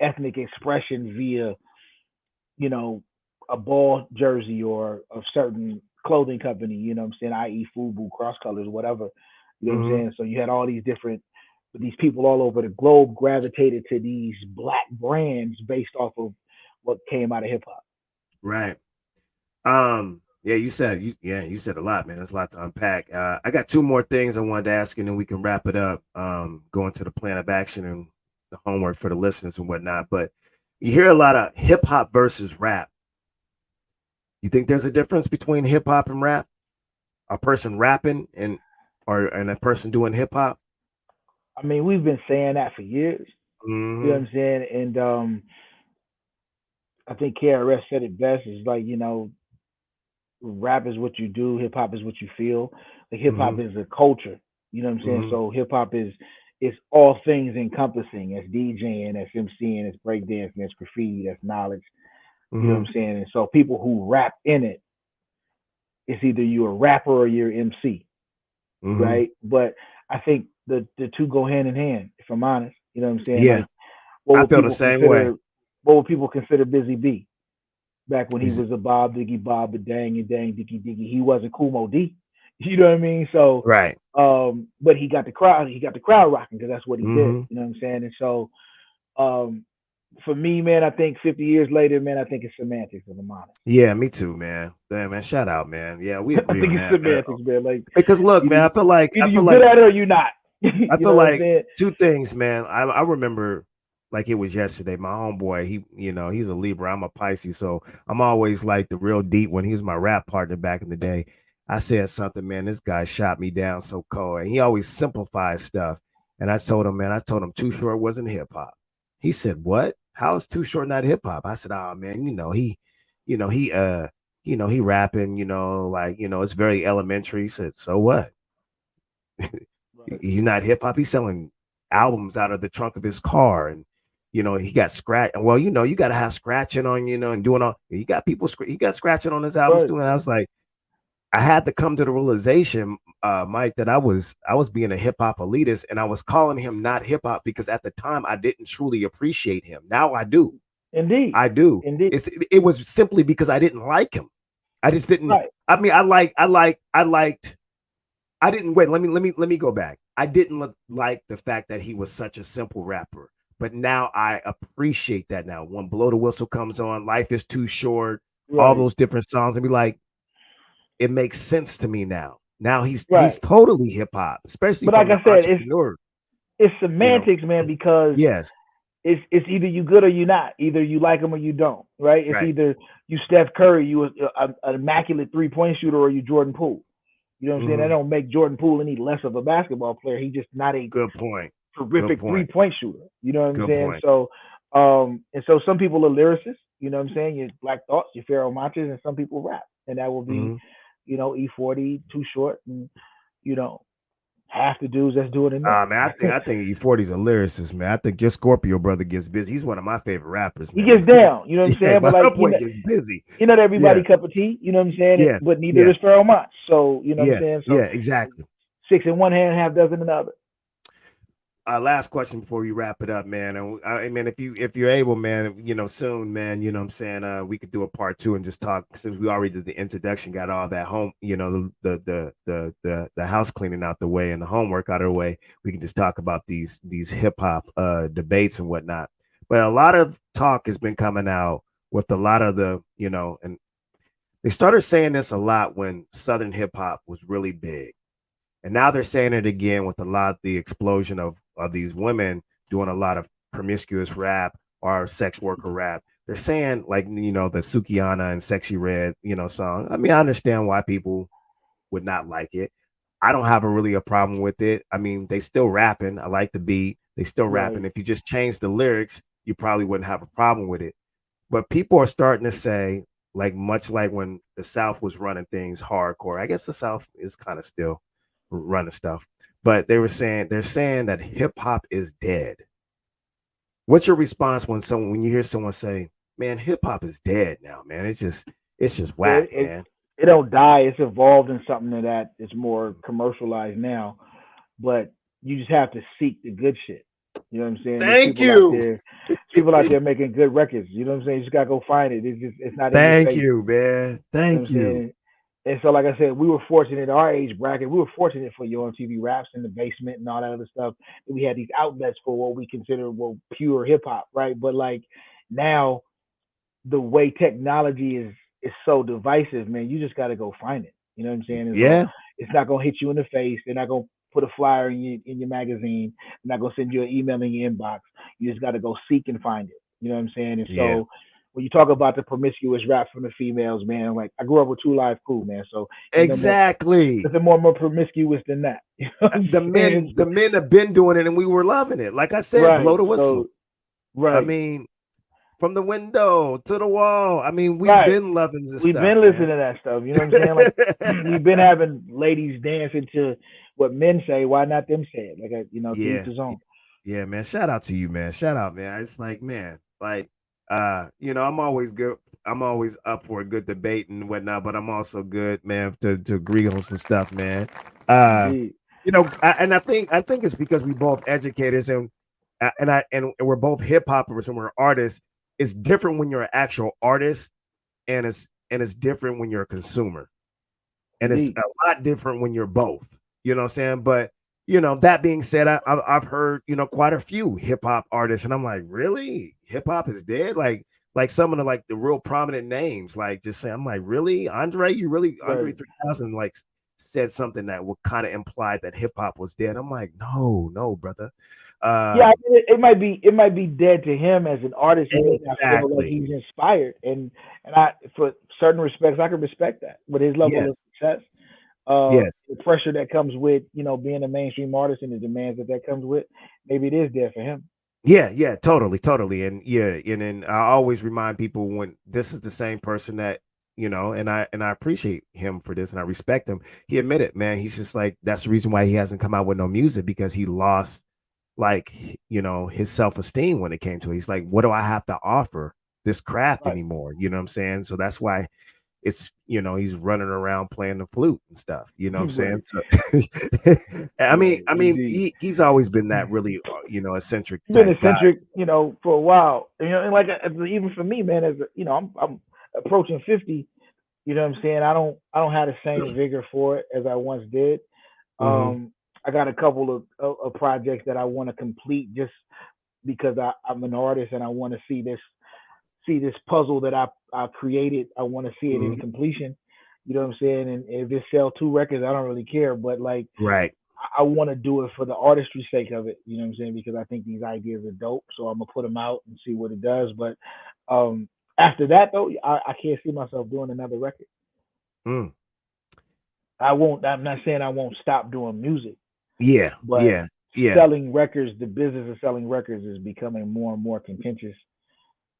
ethnic expression via you know a ball jersey or a certain clothing company. You know what I'm saying, i.e., FUBU, Cross Colors, whatever. You know what I'm Hmm. saying. So you had all these people all over the globe gravitated to these black brands based off of what came out of hip hop. Right. Um, Yeah, you said a lot, man. There's a lot to unpack. I got two more things I wanted to ask, and then we can wrap it up. Going to the plan of action and the homework for the listeners and whatnot. But you hear a lot of hip hop versus rap. You think there's a difference between hip hop and rap? A person rapping and a person doing hip hop? I mean, we've been saying that for years. You know what Mm-hmm. I'm saying? And I think KRS said it best. It's like, rap is what you do, hip hop is what you feel. Like hip hop Mm-hmm. is a culture. You know what I'm saying? Mm-hmm. So hip hop is it's all things encompassing. It's DJing, it's MCing, it's breakdancing, it's graffiti, that's knowledge. You know what Mm-hmm. I'm saying? And so people who rap in it, it's either you're a rapper or you're MC, Mm-hmm. right? But I think the two go hand in hand, if I'm honest. You know what I'm saying? Yeah, Like what I would feel the people same way. consider what would people consider Busy B back when he Is it was a Bob Diggy Bob, a Dang and Dang Dicky Dicky. He wasn't Cool Mo D. You know what I mean? So right? but he got the crowd rocking because that's what he did. Mm-hmm. You know what I'm saying? And so um for me, man, I think 50 years later, man, I think it's semantics, if I'm honest. Yeah, me too, man. Damn, man. Shout out, man. Yeah, we I agree think on it's that, man. semantics, man. Like Because look, man, either I either feel you good like at it or you not. I You feel know what I'm like saying? two things, man. I remember like it was yesterday. My homeboy, he's a Libra. I'm a Pisces, so I'm always like the real deep when he was my rap partner back in the day. I said something, man. This guy shot me down so cold, and he always simplifies stuff. And I told him, man, I told him Too Short wasn't hip hop. He said, "What? How is Too Short not hip hop?" I said, "Oh man, you know he he rapping, like it's very elementary." He said, "So what? Right. He's not hip hop. He's selling albums out of the trunk of his car, and he got scratch. Well, you got to have scratching on, and doing all. He got people. He got scratching on his albums Right. too. And I was like, I had to come to the realization, Mike, that I was being a hip hop elitist, and I was calling him not hip hop because at the time I didn't truly appreciate him. Now I do. Indeed. I do. Indeed. It was simply because I didn't like him. I just didn't. Right. I mean, I liked I didn't wait. Let me go back. I didn't like the fact that he was such a simple rapper, but now I appreciate that now. When Blow the Whistle comes on, Life is Too Short, all Right. those different songs, and be like, it makes sense to me now. Now he's Right. totally hip hop, especially But like from the I said, entrepreneur. it's You know, semantics, man, because yes, it's either you good or you not. Either you like them or you don't. Right? It's right. either you Steph Curry, you an immaculate 3-point shooter, or you Jordan Poole. You know what I'm saying? That Hmm. don't make Jordan Poole any less of a basketball player. He's just not a Good point. Good terrific point. 3-point shooter. You know what I'm Good saying? point. So and so some people are lyricists, you know what I'm saying? Your Black Thoughts, your Pharaoh Montes, and some people rap. And that will be, Hmm. E40, Too Short, and you know, half the dudes that's doing it now. Man, I think E40's a lyricist, man. I think your Scorpio brother gets busy. He's one of my favorite rappers, He man. gets down, you know what I'm Yeah, saying? But my like boy gets busy. you're not Yeah, everybody cup of tea, you know what I'm saying? yeah, But neither yeah, is Pharaoh Monch. So, you know what I'm yeah, saying? yeah, So exactly. six in one hand, half dozen in the other. Last question before we wrap it up, man. And I mean, if you're able, man, soon, man, what I'm saying, we could do a part two and just talk since we already did the introduction, got all that home, the house cleaning out the way and the homework out of the way. We can just talk about these hip hop debates and whatnot. But a lot of talk has been coming out with a lot of and they started saying this a lot when Southern hip hop was really big. And now they're saying it again with a lot of the explosion of these women doing a lot of promiscuous rap or sex worker rap. They're saying like the Sukiana and Sexy Red song. I mean, I understand why people would not like it. I don't have a problem with it. I mean, they still rapping. I like the beat. They still Right, rapping. If you just change the lyrics, you probably wouldn't have a problem with it. But people are starting to say, like much like when the South was running things hardcore. I guess the South is kind of still running stuff. But they're saying that hip hop is dead. What's your response when you hear someone say, "Man, hip hop is dead now, man. It's just yeah, whack, it man." it don't die. It's evolved in something that is more commercialized now. But you just have to seek the good shit. You know what I'm saying? Thank you. There's people out there making good records. You know what I'm saying? You just gotta go find it. It's not in your Thank face. you, man. You know what Thank I'm you. saying? And so, like I said, we were fortunate in our age bracket. We were fortunate for your MTV Raps in the basement and all that other stuff. We had these outlets for what we consider pure hip hop, right? But like now, the way technology is is so divisive, man. You just got to go find it. You know what I'm saying? Yeah, It's not gonna hit you in the face. They're not gonna put a flyer in your magazine. They're not gonna send you an email in your inbox. You just got to go seek and find it. You know what I'm saying? And yeah, so when you talk about the promiscuous rap from the females, man, like I grew up with Two Live Crew, man. So ain't no more exactly. nothing more promiscuous than that. You know what I'm The saying? men, the men have been doing it, and we were loving it. Like I said, Right. blow the So whistle. I right. mean, from the window to the wall. I mean, we've Right. been loving this We've stuff, been listening man. to that stuff. You know what I'm saying? Like we've been having ladies dancing to what men say. Why not them say it? Like to each Yeah, his own. yeah, man. Shout out to you, man. Shout out, man. It's like, man, like, I'm always good. I'm always up for a good debate and whatnot, but I'm also good, man, to agree on some stuff, man. Uh, Indeed. and I think it's because we both educators and we're both hip hoppers and we're artists. It's different when you're an actual artist, and it's different when you're a consumer, and it's Indeed. a lot different when you're both. You know what I'm saying? But that being said, I've heard quite a few hip hop artists, and I'm like, really, hip hop is dead? Like some of the real prominent names, like just saying, I'm like, really, Andre, you really Andre Right. 3000 like said something that would kind of imply that hip hop was dead. I'm like, no, no, brother. Yeah, I Um, mean, it might be dead to him as an artist. He may not feel like exactly. he's inspired, and I for certain respects I can respect that. With his level Yes. of success, Yes. the pressure that comes with being a mainstream artist and the demands that comes with, maybe it is dead for him. Yeah, yeah, totally, totally. And yeah, and then I always remind people when this is the same person that, and I appreciate him for this and I respect him. He admitted, man, he's just like that's the reason why he hasn't come out with no music because he lost his self-esteem when it came to it. He's like, what do I have to offer this craft Right. anymore? You know what I'm saying? So that's why he's running around playing the flute and stuff. You know what I'm saying? Right. So, I mean, Right. I mean, Indeed. he's always been that really, eccentric Been type guy. eccentric, for a while. And like even for me, man, I'm approaching 50. You know what I'm saying? I don't have the same vigor for it as I once did. Hmm. Um, I got a couple of projects that I want to complete just because I'm an artist and I want to see this puzzle that I created. I want to see it in Hmm. completion. You know what I'm saying? And if it sell two records, I don't really care. But like Right. I want to do it for the artistry sake of it. You know what I'm saying? Because I think these ideas are dope. So I'm gonna put them out and see what it does. But um, after that though, I can't see myself doing another record. Mm. I won't. I'm not saying I won't stop doing music, Yeah. but Yeah. Yeah. selling records, the business of selling records is becoming more and more contentious,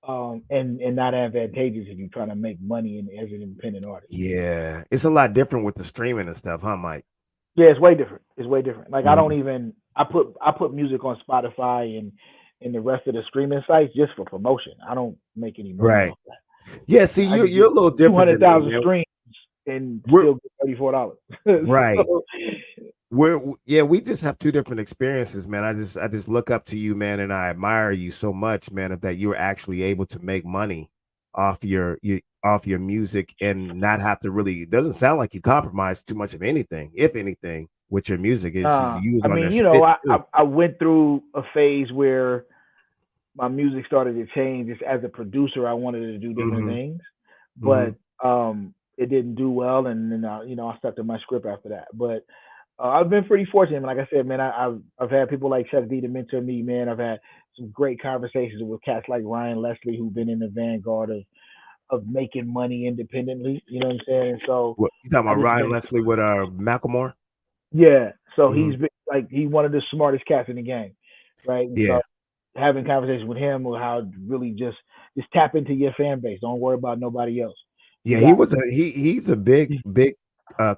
and not advantageous if you're trying to make money as an independent artist. Yeah. It's a lot different with the streaming and stuff, huh, Mike? Yeah, it's way different. It's way different. Like I don't Mhm. even I put music on Spotify and the rest of the streaming sites just for promotion. I don't make any money Right. off that. Yeah. See, I you're could you're get a little two different hundred than me, thousand man. streams and We're still get $34. right. So, Yeah, we just have two different experiences, man. I just look up to you, man, and I admire you so much, man, that you're actually able to make money off your music and not have to really. It doesn't sound like you compromise too much of anything, if anything, with your music. It's just you I on there mean, spitting I, I too. I went through a phase where my music started to change. Just as a producer, I wanted to do different Hmm. things, Hmm. but it didn't do well, and then I stuck to my script after that. But I've been pretty fortunate. Like I said, man, I've had people like Chuck D to mentor me, man. I've had some great conversations with cats like Ryan Leslie, who've been in the vanguard of making money independently. You know what I'm saying? And so What you talking I about? just Ryan been, Leslie with Macklemore? yeah. So Hmm. he's been like he one of the smartest cats in the game, right? And Yeah, so having conversations with him with how to really just tap into your fan base. Don't worry about nobody else. You yeah. He got was he's a big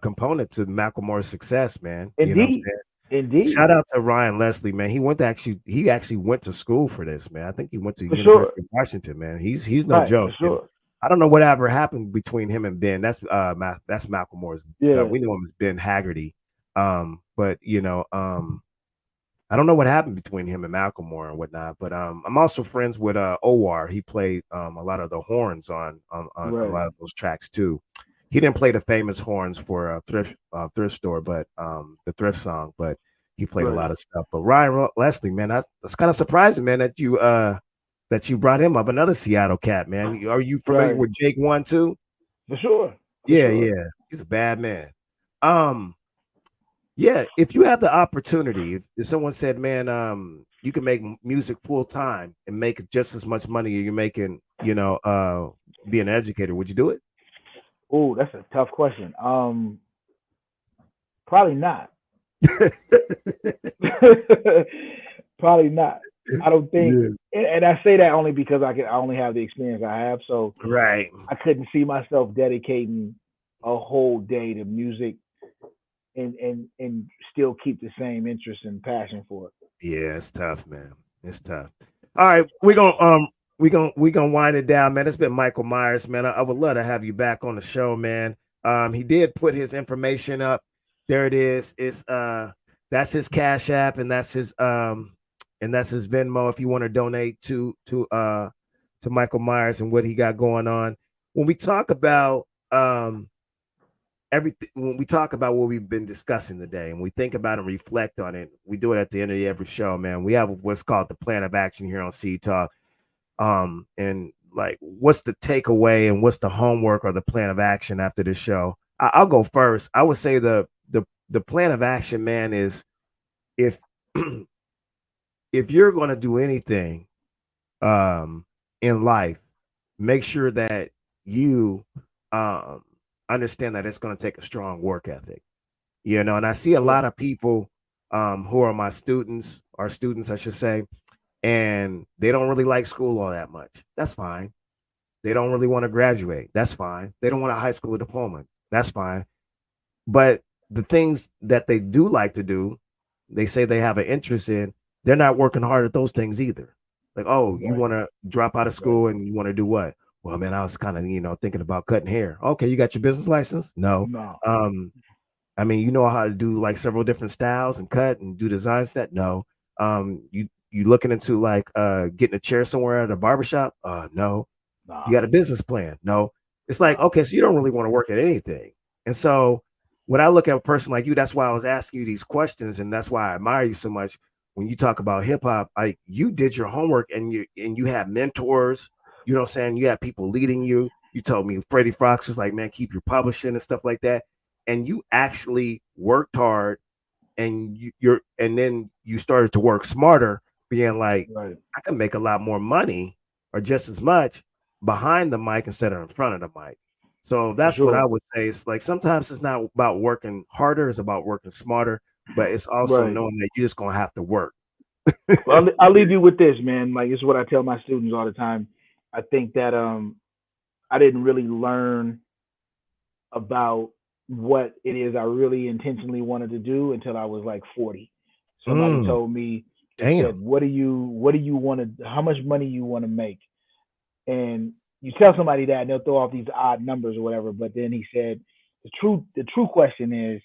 component to Macklemore's success, man. You know what I'm indeed, saying? indeed, Shout out to Ryan Leslie, man. He actually went to school for this, man. I think he went to for sure, University of Washington, man. He's no right, for joke. And sure, I don't know whatever happened between him and Ben. That's Macklemore's. yeah, We know him as Ben Haggerty. But I don't know what happened between him and Macklemore and whatnot. But I'm also friends with Owar. He played a lot of the horns on a right, lot of those tracks too. He didn't play the famous horns for a thrift store, but the thrift song. But he played a right. lot of stuff. But Leslie, man, that's kind of surprising, man, that you brought him up. Another Seattle cat, man. Are you familiar Right. with Jake One too? For sure. For Yeah, sure. yeah. He's a bad man. Um, yeah, if you have the opportunity, if someone said, man, you can make music full time and make just as much money as you're making, being an educator, would you do it? Oh, that's a tough question. Probably not. Probably not. I don't think, Yeah. and I say that only because I only have the experience I have, so Right. I couldn't see myself dedicating a whole day to music and still keep the same interest and passion for it. Yeah, it's tough, man. It's tough. All right, we're gonna wind it down, man. It's been Mykil Miers, man. I would love to have you back on the show, man. He did put his information up. There it is. It's that's his Cash App and that's his Venmo if you want to donate to Mykil Miers and what he got going on. When we talk about everything when we talk about what we've been discussing today and we think about and reflect on it, we do it at the end of every show, man. We have what's called the plan of action here on C Talk. And like what's the takeaway and what's the homework or the plan of action after this show? I'll go first. I would say the plan of action, man, is if if you're going to do anything um in life, make sure that you um understand that it's going to take a strong work ethic. And I see a Sure. lot of people who are my students, or students I should say, and they don't really like school all that much. That's fine. They don't really want to graduate. That's fine. They don't want a high school diploma. That's fine. But the things that they do like to do, they say they have an interest in, they're not working hard at those things either. Like, oh, you Right. want to drop out of Right. school and you want to do what? Well, man, I was kind of, thinking about cutting hair. Okay, you got your business license? No. No. Um, I mean, you know how to do like several different styles and cut and do designs that? No. You looking into like getting a chair somewhere at a barbershop? No. You No. got a business plan? No. It's like, No. okay, so you don't really want to work at anything. And so when I look at a person like you, that's why I was asking you these questions, and that's why I admire you so much. When you talk about hip hop, like you did your homework and you have mentors, you know what I'm saying? You have people leading you. You told me Freddie Fox was like, man, keep your publishing and stuff like that. And you actually worked hard and and then you started to work smarter, being like, Right. I can make a lot more money or just as much behind the mic instead of in front of the mic. So For that's what I sure. would say. It's like sometimes it's not about working harder, it's about working smarter, but it's also Right. knowing that you're just gonna have to work. Well, I'll leave you with this, man. Like, this is what I tell my students all the time. I think that I didn't really learn about what it is I really intentionally wanted to do until I was like 40. Somebody Mm, told me, they said, damn. what do you want to, how much money you want to make? And you tell somebody that and they'll throw off these odd numbers or whatever. But then he said, the true question is,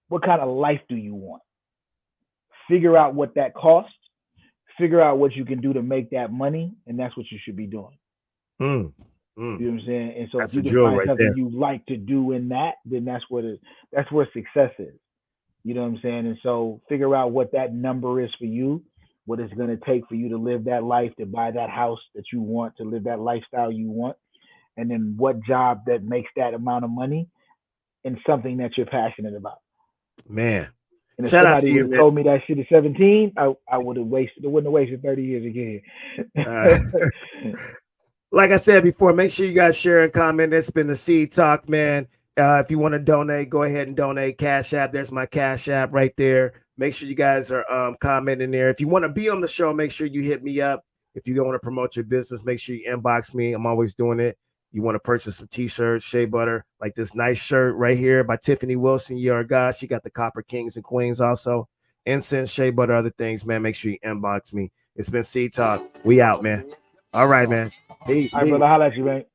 what kind of life do you want? Figure out what that costs, figure out what you can do to make that money, and that's what you should be doing. Mm, mm. You know what I'm saying? And so if That's a you can jewel find right something there. you like to do in that, then that's where success is. You know what I'm saying? And so figure out what that number is for you, what it's going to take for you to live that life, to buy that house that you want, to live that lifestyle you want, and then what job that makes that amount of money and something that you're passionate about. Man. And if Shout out somebody to would you, have man. told me that shit at 17, I would have wasted, it wouldn't have wasted 30 years Uh, again. like I said before, make sure you guys share and comment. It's been the Seed Talk, man. If you want to donate, go ahead and donate. Cash App, there's my Cash App right there. Make sure you guys are commenting there. If you want to be on the show, make sure you hit me up. If you want to promote your business, make sure you inbox me. I'm always doing it. You want to purchase some t-shirts, shea butter, like this nice shirt right here by Tiffany Wilson. You are God. She got the Copper Kings and Queens also. Incense, shea butter, other things, man. Make sure you inbox me. It's been Seed Talk. We out, man. All right, man. Peace, All right, brother, peace. holla at you, man.